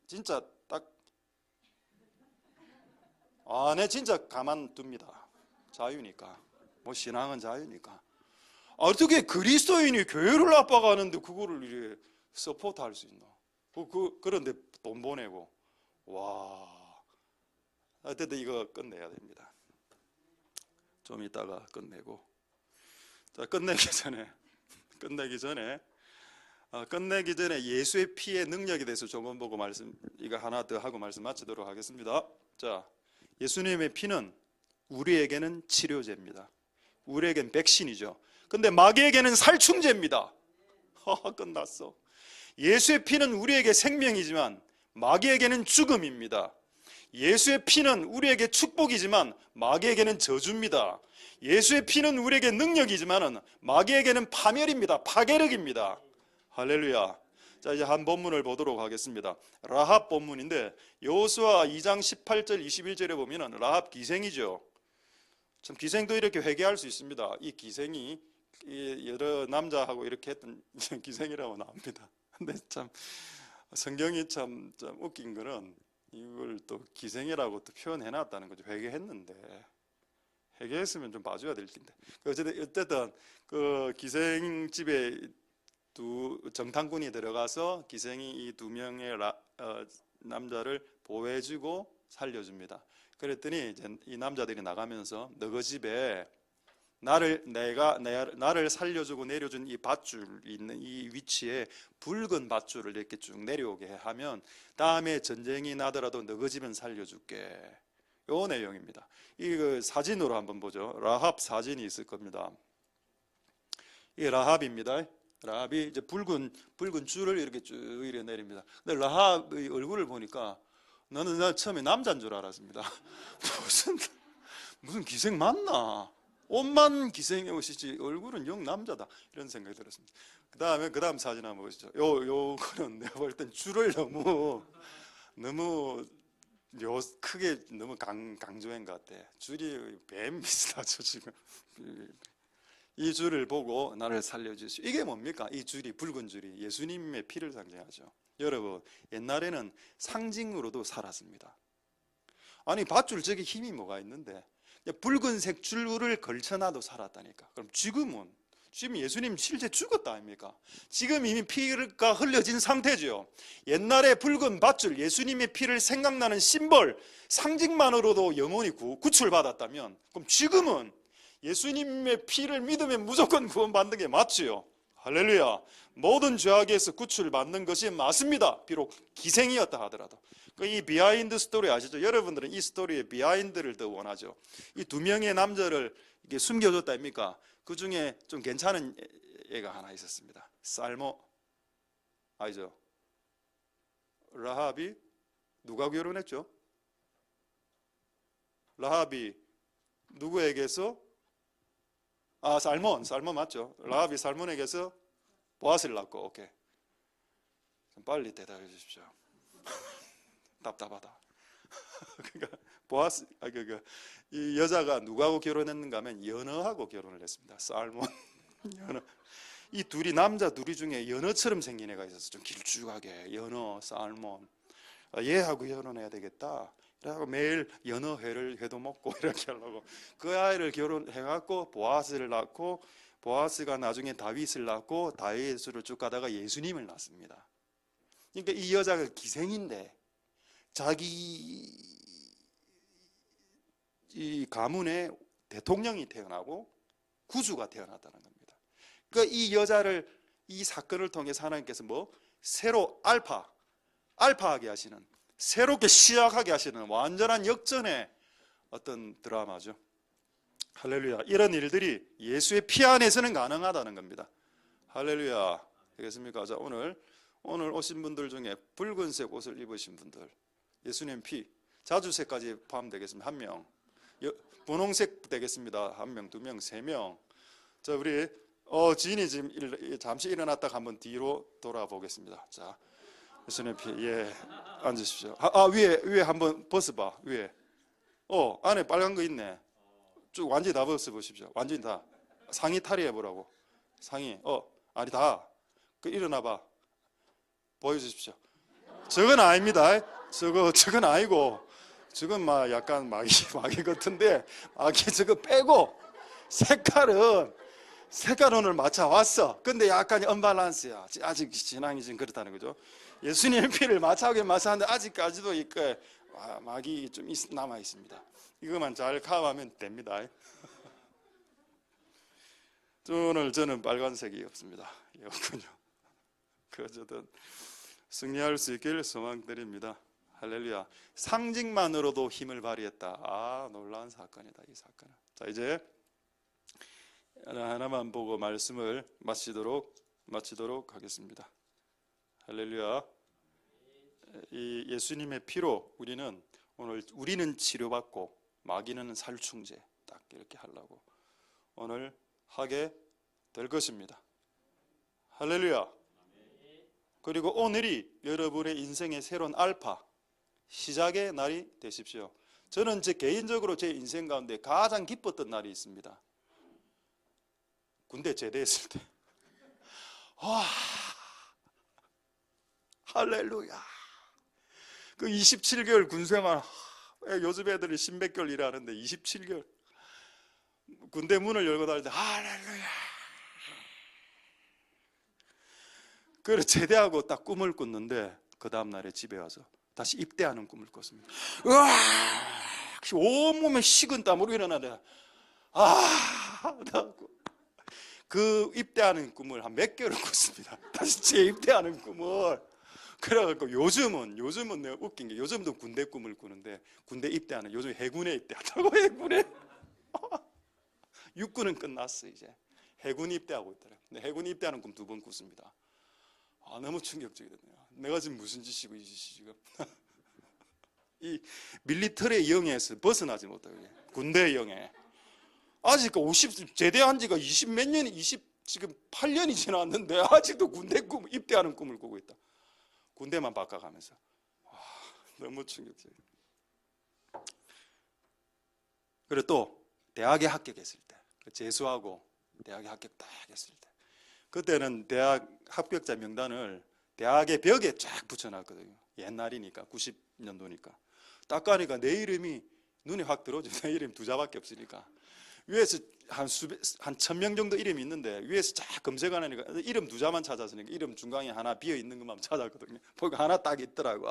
진짜 내 진짜 가만둡니다. 자유니까. 신앙은 자유니까. 어떻게 그리스도인이 교회를 압박하는데 그거를 이렇게 서포트할 수 있나? 그런데 돈 보내고. 와. 어쨌든 이거 끝내야 됩니다. 좀 이따가 끝내고. 자, 끝내기 전에 예수의 피의 능력에 대해서 조금 보고 이거 하나 더 하고 말씀 마치도록 하겠습니다. 자, 예수님의 피는 우리에게는 치료제입니다. 우리에겐 백신이죠. 근데 마귀에게는 살충제입니다. 끝났어. 예수의 피는 우리에게 생명이지만 마귀에게는 죽음입니다. 예수의 피는 우리에게 축복이지만 마귀에게는 저주입니다. 예수의 피는 우리에게 능력이지만 마귀에게는 파멸입니다. 파괴력입니다. 할렐루야. 자, 이제 한 본문을 보도록 하겠습니다. 라합 본문인데 여호수아 2장 18절 21절에 보면은 라합 기생이죠. 참 기생도 이렇게 회개할 수 있습니다. 이 기생이 여러 남자하고 이렇게 했던 기생이라고 나옵니다. 근데 참 성경이 참 웃긴 거는 이걸 또 기생이라고 또 표현해놨다는 거죠. 회개했으면 좀 봐줘야 될 텐데. 어쨌든 그 기생집에 정탐꾼이 들어가서 기생이 이 2명의 남자를 보호해주고 살려줍니다. 그랬더니 이제 이 남자들이 나가면서 너희 집에 나를 살려주고 내려준 이 밧줄 있는 이 위치에 붉은 밧줄을 이렇게 쭉 내려오게 하면 다음에 전쟁이 나더라도 너희 집은 살려줄게. 요 내용입니다. 이 사진으로 한번 보죠. 라합 사진이 있을 겁니다. 이게 라합입니다. 라합이 이제 붉은 줄을 이렇게 쭉 이렇게 내립니다. 근데 라합의 얼굴을 보니까 나 처음에 남자인 줄 알았습니다. 무슨 기생 맞나? 옷만 기생의 옷이지 얼굴은 영 남자다 이런 생각이 들었습니다. 그 다음 사진 한번 보시죠. 요거는 내가 볼 땐 줄을 너무 크게 너무 강조한 것 같아. 줄이 뱀 비슷하죠 지금. 이 줄을 보고 나를 살려주시오. 이게 뭡니까? 이 줄이, 붉은 줄이 예수님의 피를 상징하죠. 여러분, 옛날에는 상징으로도 살았습니다. 아니 밧줄 저기 힘이 뭐가 있는데 붉은색 줄을 걸쳐놔도 살았다니까. 그럼 지금은 지금 예수님 실제 죽었다 아닙니까? 지금 이미 피가 흘려진 상태죠. 옛날에 붉은 밧줄, 예수님의 피를 생각나는 심벌, 상징만으로도 영혼이 구출받았다면, 그럼 지금은 예수님의 피를 믿으면 무조건 구원받는 게 맞지요. 할렐루야. 모든 죄악에서 구출받는 것이 맞습니다. 비록 기생이었다 하더라도. 이 비하인드 스토리 아시죠? 여러분들은 이 스토리의 비하인드를 더 원하죠. 이 두 명의 남자를 이게 숨겨줬다 아닙니까? 그 중에 좀 괜찮은 애가 하나 있었습니다. 살모 아니죠? 라합이 누가 결혼했죠? 라합이 누구에게서? 살몬 맞죠? 라합이 살몬에게서 보아스를 낳고. 오케이. 좀 빨리 대답해 주십시오. 답답하다. 그러니까 보아스, 이 여자가 누구하고 결혼했는가 하면 연어하고 결혼을 했습니다. 살몬, 연어. 이 둘이 남자 둘이 중에 연어처럼 생긴 애가 있어서 좀 길쭉하게 연어, 살몬. 얘하고 결혼해야 되겠다. 그래서 매일 연어회를 회도 먹고 이렇게 하려고 그 아이를 결혼해갖고 보아스를 낳고 보아스가 나중에 다윗을 낳고 다윗으로 쭉 가다가 예수님을 낳습니다. 그러니까 이 여자가 기생인데 자기 이 가문의 대통령이 태어나고 구주가 태어났다는 겁니다. 그러니까 이 여자를 이 사건을 통해서 하나님께서 새로 알파하게 하시는, 새롭게 시작하게 하시는 완전한 역전의 어떤 드라마죠. 할렐루야. 이런 일들이 예수의 피 안에서는 가능하다는 겁니다. 할렐루야. 되겠습니까? 자, 오늘 오신 분들 중에 붉은색 옷을 입으신 분들, 예수님 피, 자주색까지 포함되겠습니다. 1명. 분홍색 되겠습니다. 1명, 2명, 3명. 자, 우리 지인이 지금 잠시 일어났다가 한번 뒤로 돌아보겠습니다. 자, 예수님 피, 예, 앉으십시오. 위에 한번 벗어봐. 위에. 안에 빨간 거 있네. 쭉 완전히 다 벗어보십시오. 완전히 다. 상의 탈의해보라고. 상의. 아니 다. 일어나봐. 보여주십시오. 저건 아닙니다. 저건 아니고, 저건 약간 마귀 같은데, 저거 빼고, 색깔은 오늘 맞춰왔어. 근데 약간 언밸런스야. 아직 진앙이 좀 그렇다는 거죠. 예수님의 피를 맞춰왔는데, 아직까지도 마귀 좀 남아 있습니다. 이것만 잘 카하면 됩니다. 저는 빨간색이 없습니다. 없군요. 어쨌든 승리할 수 있길 소망드립니다. 할렐루야. 상징만으로도 힘을 발휘했다. 놀라운 사건이다, 이 사건은. 자, 이제 하나만 보고 말씀을 마치도록 하겠습니다. 할렐루야. 이 예수님의 피로 우리는 치료받고 마귀는 살충제, 딱 이렇게 하려고 오늘 하게 될 것입니다. 할렐루야. 그리고 오늘이 여러분의 인생의 새로운 알파, 시작의 날이 되십시오. 저는 개인적으로 제 인생 가운데 가장 기뻤던 날이 있습니다. 군대 제대했을 때. 할렐루야. 그 27개월 군생활, 요즘 애들이 신백 개월 일하는데 27개월 군대 문을 열고 다닐 때 할렐루야. 그래 제대하고 딱 꿈을 꿨는데 그 다음날에 집에 와서 다시 입대하는 꿈을 꿨습니다. 온몸에 식은 땀으로 일어나네. 그 입대하는 꿈을 한 몇 개월을 꿨습니다. 다시 재입대하는 꿈을. 그래갖고 요즘은 내가 웃긴 게 요즘도 군대 꿈을 꾸는데 군대 입대하는, 요즘 해군에 입대하다고. 해군에. 육군은 끝났어 이제. 해군 입대하고 있더라. 근데 해군 입대하는 꿈 2번 꿨습니다. 너무 충격적이네요. 내가 지금 무슨 짓이고 이 짓이 지금. 이 밀리터리의 영에서 벗어나지 못하고 군대의 영에. 아직 50 제대한 지가 20 몇 년이 지금 8년이 지났는데 아직도 군대 꿈, 입대하는 꿈을 꾸고 있다. 군대만 바꿔가면서. 너무 충격적이에요. 그리고 또 대학에 합격했을 때, 재수하고 대학에 합격 딱 했을 때, 그때는 대학 합격자 명단을 대학의 벽에 쫙 붙여놨거든요. 옛날이니까, 90년도니까. 딱 가니까 내 이름이 눈에 확 들어오죠. 내 이름 2자밖에 없으니까. 위에서 한 1,000명 정도 이름이 있는데 위에서 쫙 검색하니까 이름 2자만 찾았으니까 이름 중간에 하나 비어 있는 것만 찾았거든요. 보니까 하나 딱 있더라고.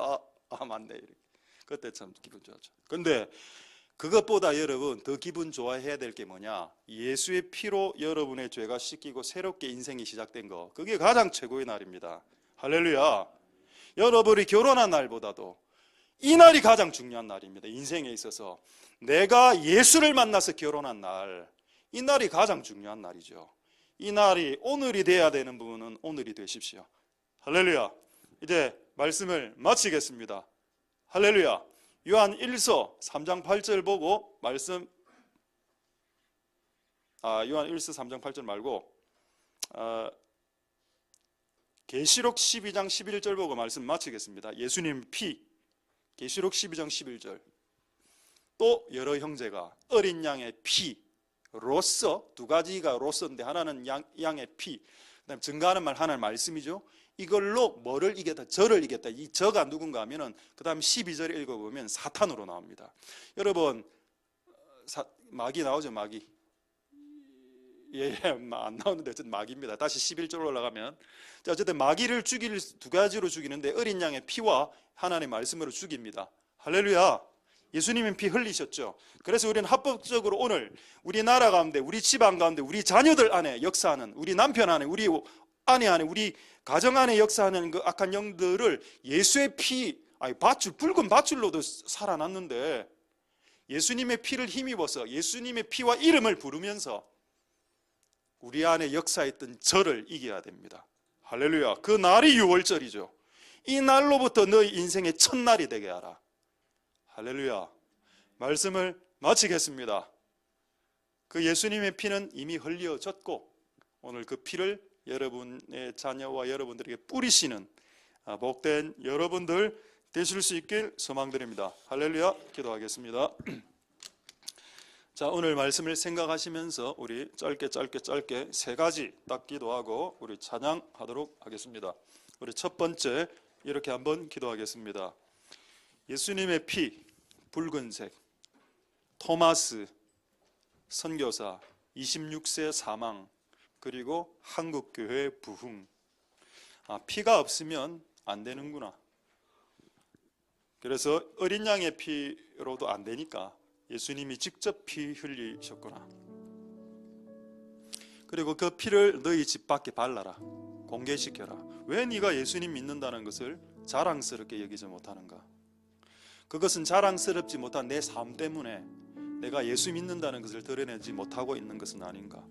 맞네. 이렇게. 그때 참 기분 좋았죠. 근데 그것보다 여러분 더 기분 좋아해야 될 게 뭐냐? 예수의 피로 여러분의 죄가 씻기고 새롭게 인생이 시작된 거. 그게 가장 최고의 날입니다. 할렐루야. 여러분이 결혼한 날보다도 이 날이 가장 중요한 날입니다. 인생에 있어서 내가 예수를 만나서 결혼한 날, 이 날이 가장 중요한 날이죠. 이 날이 오늘이 돼야 되는 부분은 오늘이 되십시오. 할렐루야. 이제 말씀을 마치겠습니다. 할렐루야. 요한 1서 3장 8절 보고 말씀, 요한 1서 3장 8절 말고 계시록 12장 11절 보고 말씀 마치겠습니다. 예수님 피, 계시록 12장 11절. 또 여러 형제가 어린 양의 피로서, 두 가지가 로서인데 하나는 양의 피, 그다음에 증가하는 말 하나는 말씀이죠. 이걸로 뭐를 이겼다? 저를 이겼다. 이 저가 누군가 하면은 그 다음 12절 읽어보면 사탄으로 나옵니다. 여러분 마귀 나오죠? 마귀. 안 나오는데 어쨌든 마귀입니다. 다시 11절 올라가면 자, 어쨌든 마귀를 죽일 두 가지로 죽이는데 어린 양의 피와 하나님의 말씀으로 죽입니다. 할렐루야. 예수님은 피 흘리셨죠. 그래서 우리는 합법적으로 오늘 우리 나라 가운데, 우리 집안 가운데, 우리 자녀들 안에 역사하는, 우리 남편 안에, 우리 아내 안에, 우리 가정 안에 역사하는 그 악한 영들을 예수의 피, 밧줄, 붉은 밧줄로도 살아났는데 예수님의 피를 힘입어서 예수님의 피와 이름을 부르면서 우리 안에 역사했던 저를 이겨야 됩니다. 할렐루야. 그 날이 6월절이죠. 이 날로부터 너희 인생의 첫날이 되게 하라. 할렐루야. 말씀을 마치겠습니다. 그 예수님의 피는 이미 흘려졌고 오늘 그 피를 여러분의 자녀와 여러분들에게 뿌리시는 복된 여러분들 되실 수 있길 소망드립니다. 할렐루야. 기도하겠습니다. 자, 오늘 말씀을 생각하시면서 우리 짧게 세 가지 딱 기도하고 우리 찬양하도록 하겠습니다. 우리 첫 번째 이렇게 한번 기도하겠습니다. 예수님의 피, 붉은색, 토마스, 선교사, 26세 사망, 그리고 한국교회 부흥. 피가 없으면 안 되는구나. 그래서 어린 양의 피로도 안 되니까 예수님이 직접 피 흘리셨구나. 그리고 그 피를 너희 집 밖에 발라라. 공개시켜라. 왜 네가 예수님 믿는다는 것을 자랑스럽게 여기지 못하는가? 그것은 자랑스럽지 못한 내 삶 때문에 내가 예수 믿는다는 것을 드러내지 못하고 있는 것은 아닌가?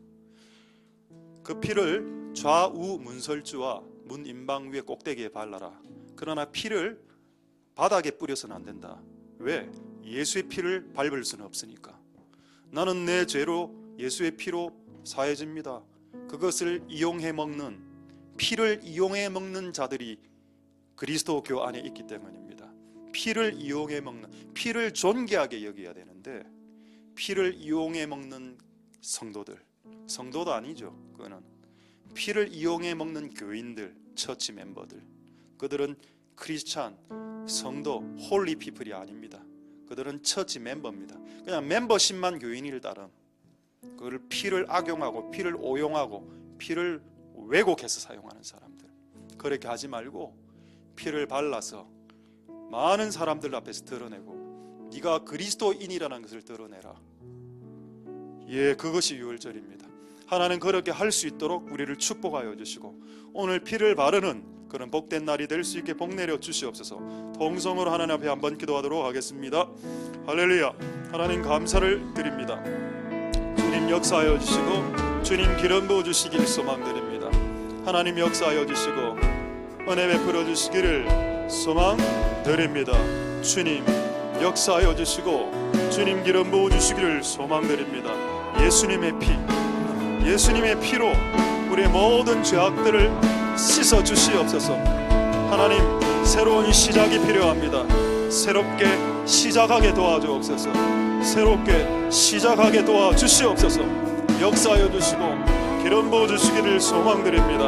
그 피를 좌우 문설주와 문 임방 위에 꼭대기에 발라라. 그러나 피를 바닥에 뿌려서는 안 된다. 왜? 예수의 피를 밟을 수는 없으니까. 나는 내 죄로 예수의 피로 사해집니다. 그것을 이용해 먹는, 피를 이용해 먹는 자들이 그리스도교 안에 있기 때문입니다. 피를 이용해 먹는, 피를 존귀하게 여겨야 되는데 피를 이용해 먹는 성도도 아니죠. 그거는 피를 이용해 먹는 교인들, 처치 멤버들, 그들은 크리스찬, 성도, 홀리 피플이 아닙니다. 그들은 처치 멤버입니다. 그냥 멤버십만 교인일 따름 그걸 피를 악용하고 피를 오용하고 피를 왜곡해서 사용하는 사람들, 그렇게 하지 말고 피를 발라서 많은 사람들 앞에서 드러내고 네가 그리스도인이라는 것을 드러내라. 예, 그것이 유월절입니다. 하나님 그렇게 할 수 있도록 우리를 축복하여 주시고 오늘 피를 바르는 그런 복된 날이 될 수 있게 복 내려 주시옵소서. 통성으로 하나님 앞에 한번 기도하도록 하겠습니다. 할렐루야. 하나님 감사를 드립니다. 주님 역사하여 주시고 주님 기름 부어 주시길 소망드립니다. 하나님 역사하여 주시고 은혜 베풀어 주시기를 소망드립니다. 주님 역사하여 주시고 주님 기름 부어 주시기를 소망드립니다. 예수님의 피, 예수님의 피로 우리의 모든 죄악들을 씻어 주시옵소서. 하나님 새로운 시작이 필요합니다. 새롭게 시작하게 도와주옵소서. 새롭게 시작하게 도와주시옵소서. 역사하여 주시고 기름 부어 주시기를 소망드립니다.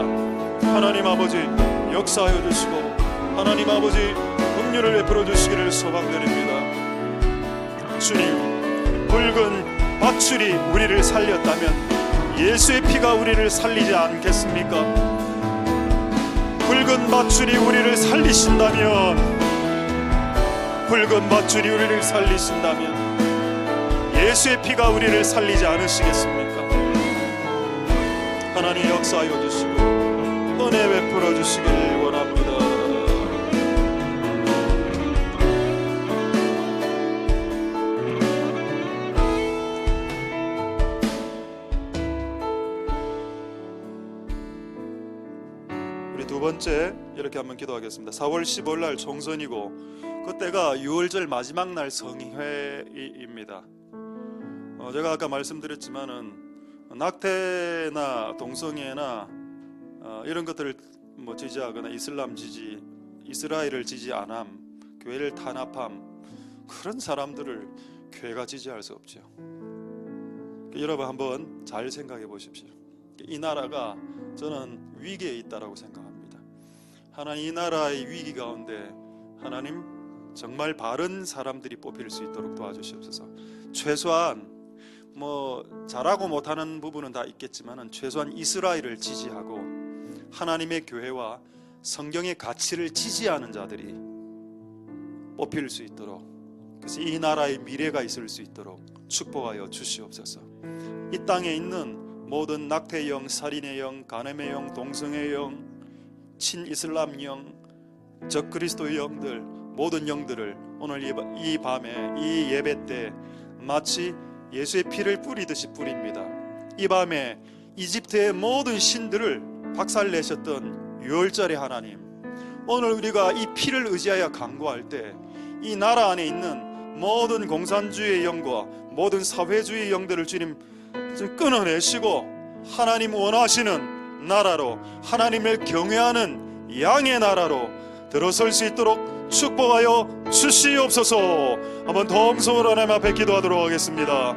하나님 아버지 역사하여 주시고 하나님 아버지 긍휼을 베풀어 주시기를 소망드립니다. 주님 붉은 밧줄이 우리를 살렸다면 예수의 피가 우리를 살리지 않겠습니까? 붉은 밧줄이 우리를 살리신다면, 붉은 밧줄이 우리를 살리신다면 예수의 피가 우리를 살리지 않으시겠습니까? 하나님 역사하여 주시고 은혜 베풀어 주시길 원합니다. 우리 두 번째 이렇게 한번 기도하겠습니다. 4월 15일 날 총선이고 그때가 6월절 마지막 날 성회입니다. 제가 아까 말씀드렸지만은 낙태나 동성애나 이런 것들을 지지하거나 이슬람 지지, 이스라엘을 지지 않함, 교회를 탄압함, 그런 사람들을 교회가 지지할 수 없죠. 여러분 한번 잘 생각해 보십시오. 이 나라가 저는 위기에 있다라고 생각합니다. 하나님, 이 나라의 위기 가운데 하나님 정말 바른 사람들이 뽑힐 수 있도록 도와주시옵소서. 최소한 잘하고 못하는 부분은 다 있겠지만 최소한 이스라엘을 지지하고 하나님의 교회와 성경의 가치를 지지하는 자들이 뽑힐 수 있도록, 그래서 이 나라의 미래가 있을 수 있도록 축복하여 주시옵소서. 이 땅에 있는 모든 낙태의 영, 살인의 영, 간음의 영, 동성애의 영, 친이슬람 영, 적그리스도의 영들, 모든 영들을 오늘 이 밤에, 이 예배 때 마치 예수의 피를 뿌리듯이 뿌립니다. 이 밤에 이집트의 모든 신들을 박살내셨던 6월절의 하나님, 오늘 우리가 이 피를 의지하여 간구할 때 이 나라 안에 있는 모든 공산주의의 영과 모든 사회주의 영들을 주님 끊어내시고 하나님 원하시는 나라로, 하나님을 경외하는 양의 나라로 들어설 수 있도록 축복하여 주시옵소서. 한번 동성으로 하나님 앞에 기도하도록 하겠습니다.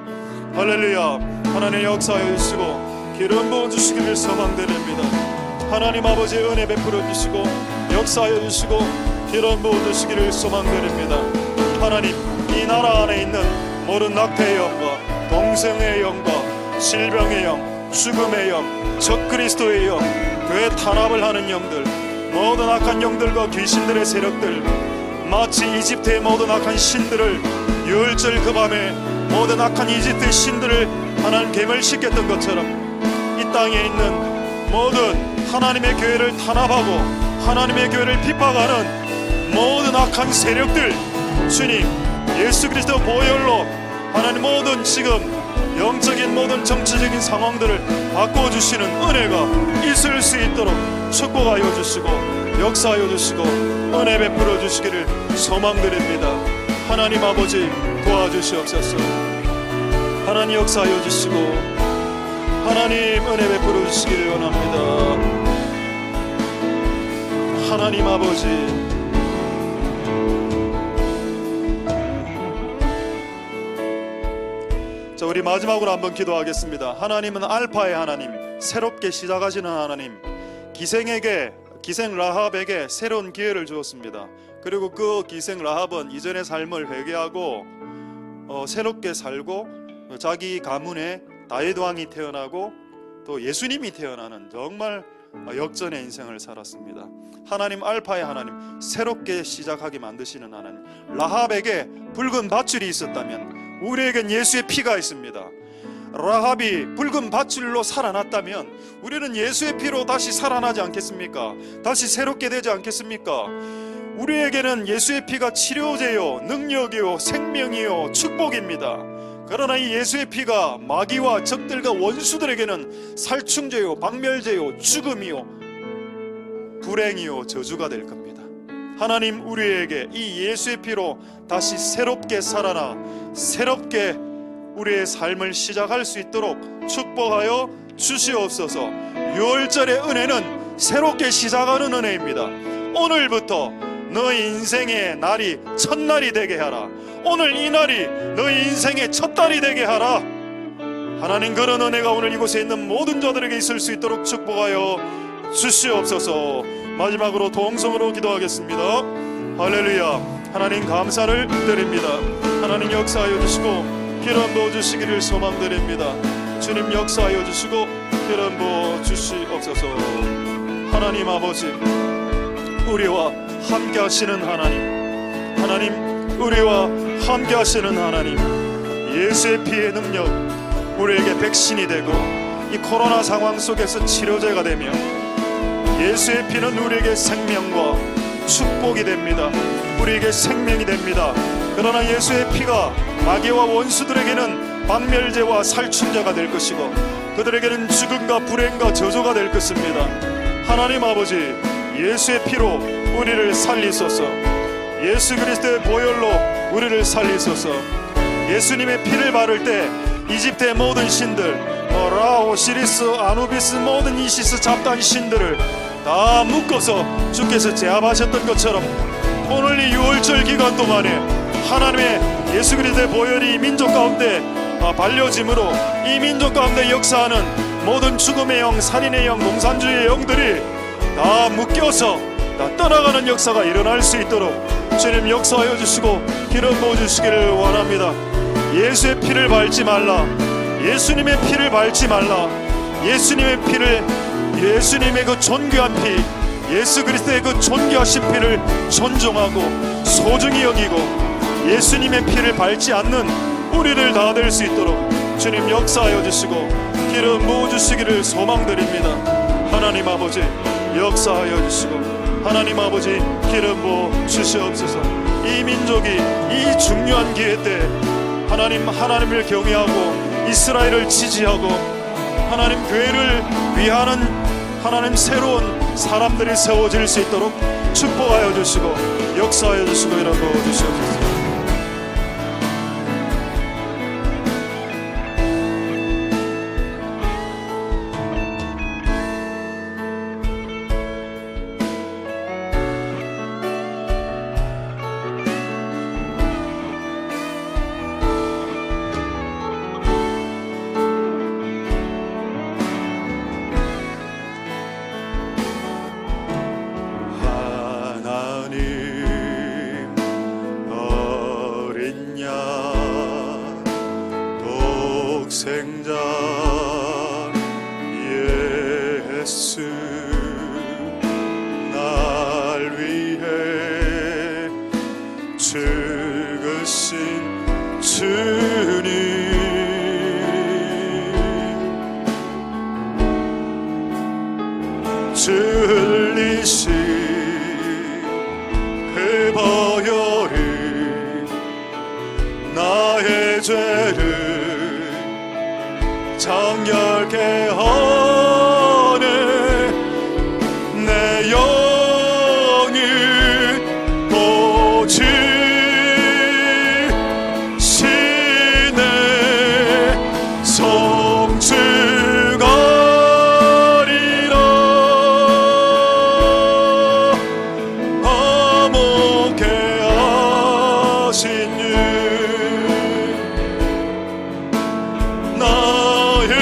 할렐루야. 하나님 역사하여 주시고 기름 부어 주시기를 소망드립니다. 하나님 아버지 은혜 베풀어 주시고 역사하여 주시고 기름 부어 주시기를 소망드립니다. 하나님, 이 나라 안에 있는 모든 낙태의 영과 동성애의 영과 질병의 영, 죽음의 영, 적그리스도의 영, 교회 탄압을 하는 영들, 모든 악한 영들과 귀신들의 세력들, 마치 이집트의 모든 악한 신들을 6월절 그 밤에 모든 악한 이집트 신들을 하나님 괴멸시켰던 것처럼 이 땅에 있는 모든 하나님의 교회를 탄압하고 하나님의 교회를 핍박하는 모든 악한 세력들, 주님 예수 그리스도 보혈로 하나님 모든 지금 영적인 모든 정치적인 상황들을 바꿔주시는 은혜가 있을 수 있도록 축복하여 주시고 역사하여 주시고 은혜 베풀어 주시기를 소망드립니다. 하나님 아버지 도와주시옵소서. 하나님 역사하여 주시고 하나님 은혜 베풀어 주시기를 원합니다. 하나님 아버지, 자, 우리 마지막으로 한번 기도하겠습니다. 하나님은 알파의 하나님, 새롭게 시작하시는 하나님, 기생 라합에게 새로운 기회를 주었습니다. 그리고 그 기생 라합은 이전의 삶을 회개하고 새롭게 살고 자기 가문에 다윗 왕이 태어나고 또 예수님이 태어나는 정말 역전의 인생을 살았습니다. 하나님 알파의 하나님, 새롭게 시작하게 만드시는 하나님, 라합에게 붉은 밧줄이 있었다면 우리에겐 예수의 피가 있습니다. 라합이 붉은 밧줄로 살아났다면 우리는 예수의 피로 다시 살아나지 않겠습니까? 다시 새롭게 되지 않겠습니까? 우리에게는 예수의 피가 치료제요, 능력이요, 생명이요, 축복입니다. 그러나 이 예수의 피가 마귀와 적들과 원수들에게는 살충제요, 박멸제요, 죽음이요, 불행이요, 저주가 될 겁니다. 하나님, 우리에게 이 예수의 피로 다시 새롭게 살아나 새롭게 우리의 삶을 시작할 수 있도록 축복하여 주시옵소서. 6월절의 은혜는 새롭게 시작하는 은혜입니다. 오늘부터 너희 인생의 날이 첫날이 되게 하라. 오늘 이 날이 너희 인생의 첫달이 되게 하라. 하나님, 그런 은혜가 오늘 이곳에 있는 모든 자들에게 있을 수 있도록 축복하여 주시옵소서. 마지막으로 동성으로 기도하겠습니다. 할렐루야. 하나님 감사를 드립니다. 하나님 역사하여 주시고 기름 부어 주시기를 소망드립니다. 주님 역사하여 주시고 기름 부어 주시옵소서. 하나님 아버지, 우리와 함께 하시는 하나님, 하나님 우리와 함께 하시는 하나님, 예수의 피의 능력 우리에게 백신이 되고 이 코로나 상황 속에서 치료제가 되며 예수의 피는 우리에게 생명과 축복이 됩니다. 우리에게 생명이 됩니다. 그러나 예수의 피가 마귀와 원수들에게는 박멸제와 살충제가 될 것이고 그들에게는 죽음과 불행과 저주가 될 것입니다. 하나님 아버지, 예수의 피로 우리를 살리소서. 예수 그리스도의 보혈로 우리를 살리소서. 예수님의 피를 바를 때 이집트의 모든 신들, 라, 오시리스, 아누비스, 모든 이시스 잡다한 신들을 다 묶어서 주께서 제압하셨던 것처럼 오늘 이 6월절 기간 동안에 하나님의 예수 그리스도의 보혈이 이 민족 가운데 발려짐으로 이 민족 가운데 역사하는 모든 죽음의 영, 살인의 영, 공산주의의 영들이 다 묶여서 다 떠나가는 역사가 일어날 수 있도록 주님 역사하여 주시고 기름 부어 주시기를 원합니다. 예수의 피를 밟지 말라. 예수님의 피를 밟지 말라. 예수님의 피를, 예수님의 그 존귀한 피, 예수 그리스도의 그 존귀하신 피를 존중하고 소중히 여기고 예수님의 피를 밟지 않는 우리를 다 될 수 있도록 주님 역사하여 주시고 기름 부어 주시기를 소망드립니다. 하나님 아버지 역사하여 주시고 하나님 아버지 기름 부어 주시옵소서. 이 민족이 이 중요한 기회 때 하나님을 경외하고 이스라엘을 지지하고 하나님 교회를 위하는 하나님 새로운 사람들이 세워질 수 있도록 축복하여 주시고 역사하여 주시고 이라고 주시옵소서. 생자 예수 날 위해 죽으신 주님 흘리신 그 보혈이 나의 죄를 정결케 하네. 내 영이 오직 신의 성취가리라. 화목케 하신 주 나의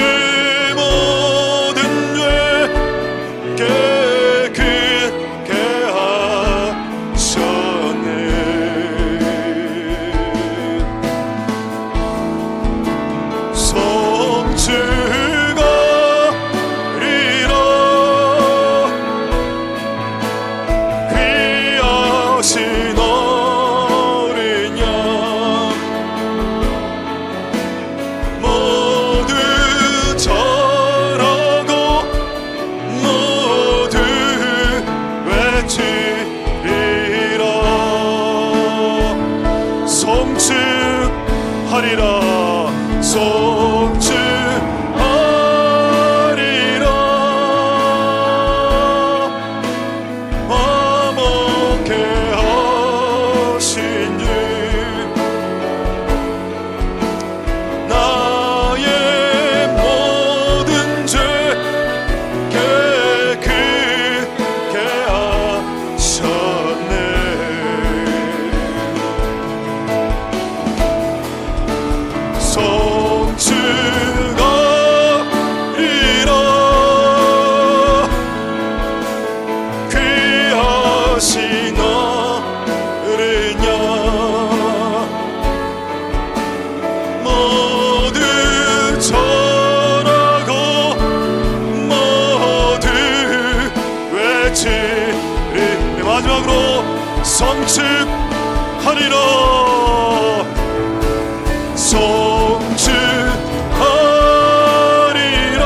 성취하리라 성취하리라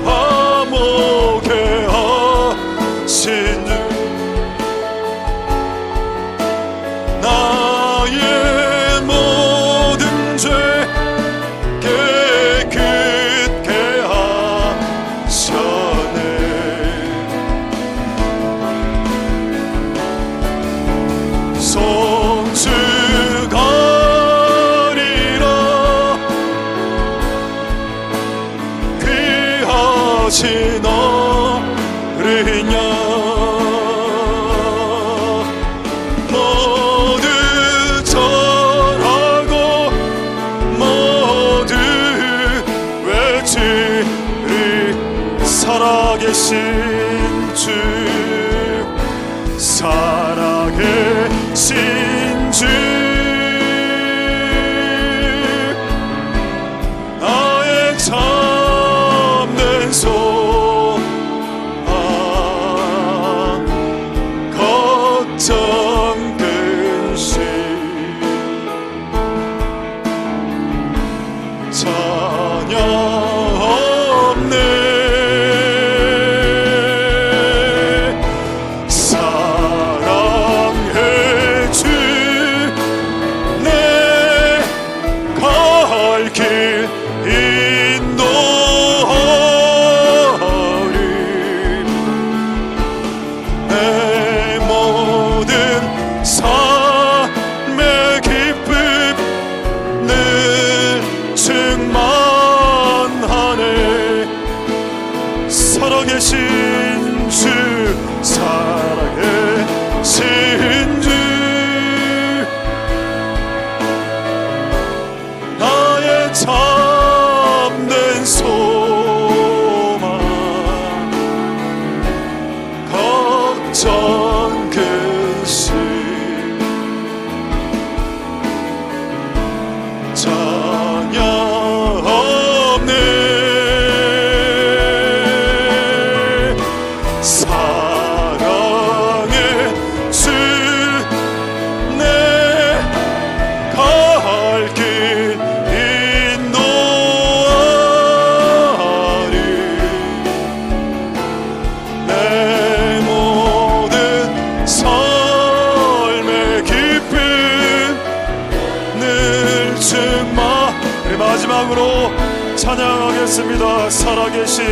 화목해 하신 주 나의 모든 죄 깨끗게 하셨네 성취하리라 귀하신 어린 양 모두 절하고 모두 외치리 살아계신 주 살아계신 주 나의 참된 소망 걱정 근심 자녀 없네 사랑해 주 내 갈 길 인도하리 내 모든 삶의 기쁨 늘 충만하네 살아계신 주 살아계신 주 나의 참된 소망 걱정 근심 자녀 없네 사랑의 주 내 갈 길 인도하리 내 모든 삶의 기쁨 늘 충만 우리 마지막으로 찬양하겠습니다 살아계신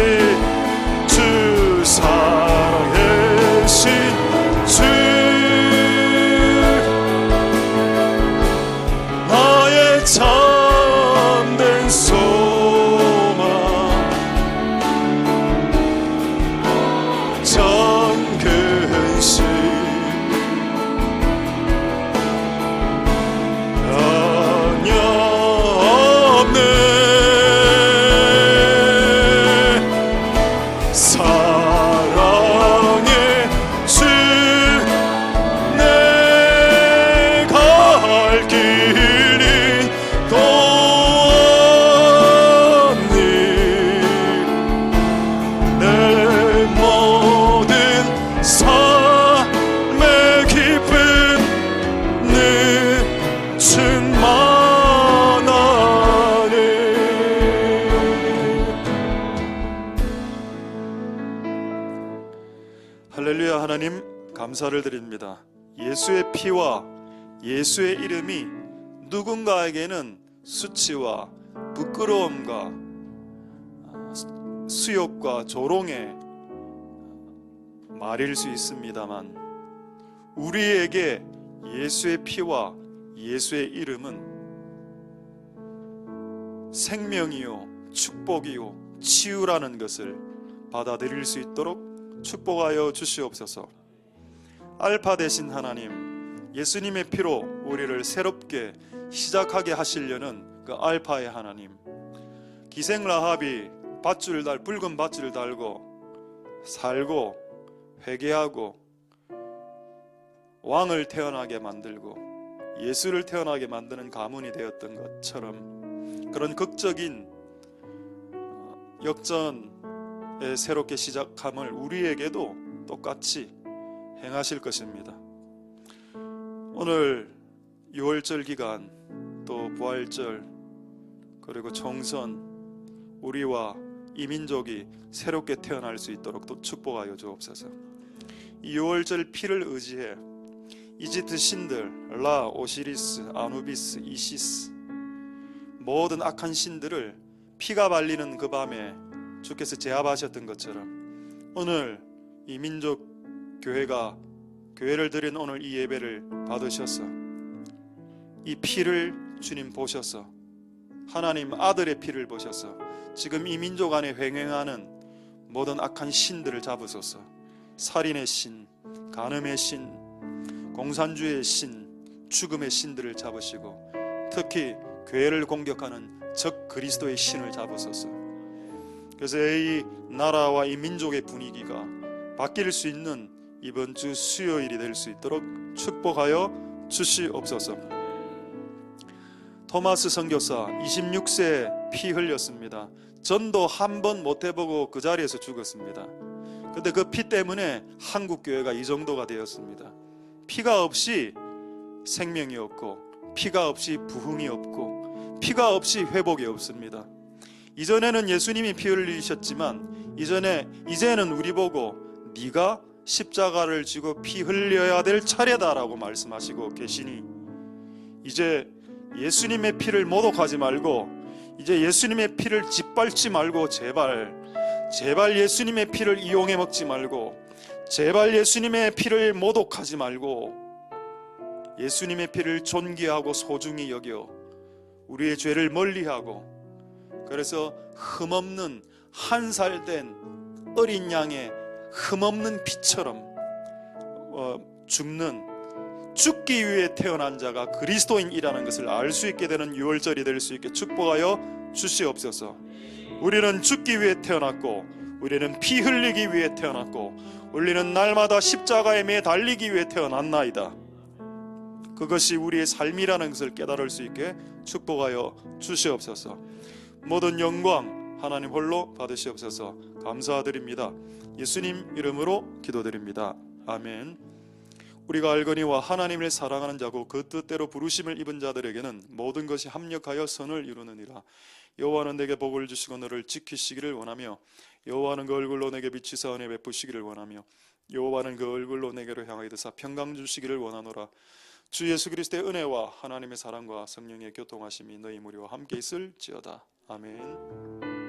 주 살아계신 주 나의 참된 소망 정근심 영영 없네 사랑의 주 내 갈 길이 또니 내 모든 삶의 기쁨 늘 충만하네 할렐루야 하나님 감사를 드립니다 예수의 피와 예수의 이름이 누군가에게는 수치와 부끄러움과 수욕과 조롱의 말일 수 있습니다만 우리에게 예수의 피와 예수의 이름은 생명이요 축복이요 치유라는 것을 받아들일 수 있도록 축복하여 주시옵소서. 알파 되신 하나님, 예수님의 피로 우리를 새롭게 시작하게 하시려는 그 알파의 하나님, 기생 라합이 붉은 밧줄을 달고 살고 회개하고 왕을 태어나게 만들고 예수를 태어나게 만드는 가문이 되었던 것처럼 그런 극적인 역전의 새롭게 시작함을 우리에게도 똑같이 행하실 것입니다. 오늘 6월절 기간, 또 부활절, 그리고 총선, 우리와 이 민족이 새롭게 태어날 수 있도록 또 축복하여 주옵소서. 이 6월절 피를 의지해 이집트 신들 라, 오시리스, 아누비스, 이시스 모든 악한 신들을 피가 발리는 그 밤에 주께서 제압하셨던 것처럼 오늘 이 민족 교회가 교회를 드린 오늘 이 예배를 받으셔서 이 피를 주님 보셔서 하나님 아들의 피를 보셔서 지금 이 민족 안에 횡행하는 모든 악한 신들을 잡으소서. 살인의 신, 간음의 신, 공산주의의 신, 죽음의 신들을 잡으시고 특히 교회를 공격하는 적 그리스도의 신을 잡으소서. 그래서 이 나라와 이 민족의 분위기가 바뀔 수 있는 이번 주 수요일이 될 수 있도록 축복하여 주시옵소서. 토마스 선교사 26세에 피 흘렸습니다. 전도 한 번 못 해보고 그 자리에서 죽었습니다. 근데 그 피 때문에 한국 교회가 이 정도가 되었습니다. 피가 없이 생명이 없고 피가 없이 부흥이 없고 피가 없이 회복이 없습니다. 이전에는 예수님이 피 흘리셨지만 이제는 우리 보고 네가 십자가를 지고 피 흘려야 될 차례다라고 말씀하시고 계시니 이제 예수님의 피를 모독하지 말고 이제 예수님의 피를 짓밟지 말고 제발 예수님의 피를 이용해 먹지 말고 제발 예수님의 피를 모독하지 말고 예수님의 피를 존귀하고 소중히 여겨 우리의 죄를 멀리하고 그래서 흠없는 한 살 된 어린 양의 흠없는 피처럼 죽기 위해 태어난 자가 그리스도인이라는 것을 알 수 있게 되는 6월절이 될 수 있게 축복하여 주시옵소서. 우리는 죽기 위해 태어났고 우리는 피 흘리기 위해 태어났고 우리는 날마다 십자가에 매 달리기 위해 태어났나이다. 그것이 우리의 삶이라는 것을 깨달을 수 있게 축복하여 주시옵소서. 모든 영광 하나님 홀로 받으시옵소서. 감사드립니다. 예수님 이름으로 기도드립니다. 아멘. 우리가 알거니와 하나님을 사랑하는 자고 그 뜻대로 부르심을 입은 자들에게는 모든 것이 합력하여 선을 이루느니라. 여호와는 내게 복을 주시고 너를 지키시기를 원하며 여호와는 그 얼굴로 내게 비치사 은혜 베푸시기를 원하며 여호와는 그 얼굴로 내게로 향하여 드사 평강 주시기를 원하노라. 주 예수 그리스도의 은혜와 하나님의 사랑과 성령의 교통하심이 너희 무리와 함께 있을지어다. 아멘.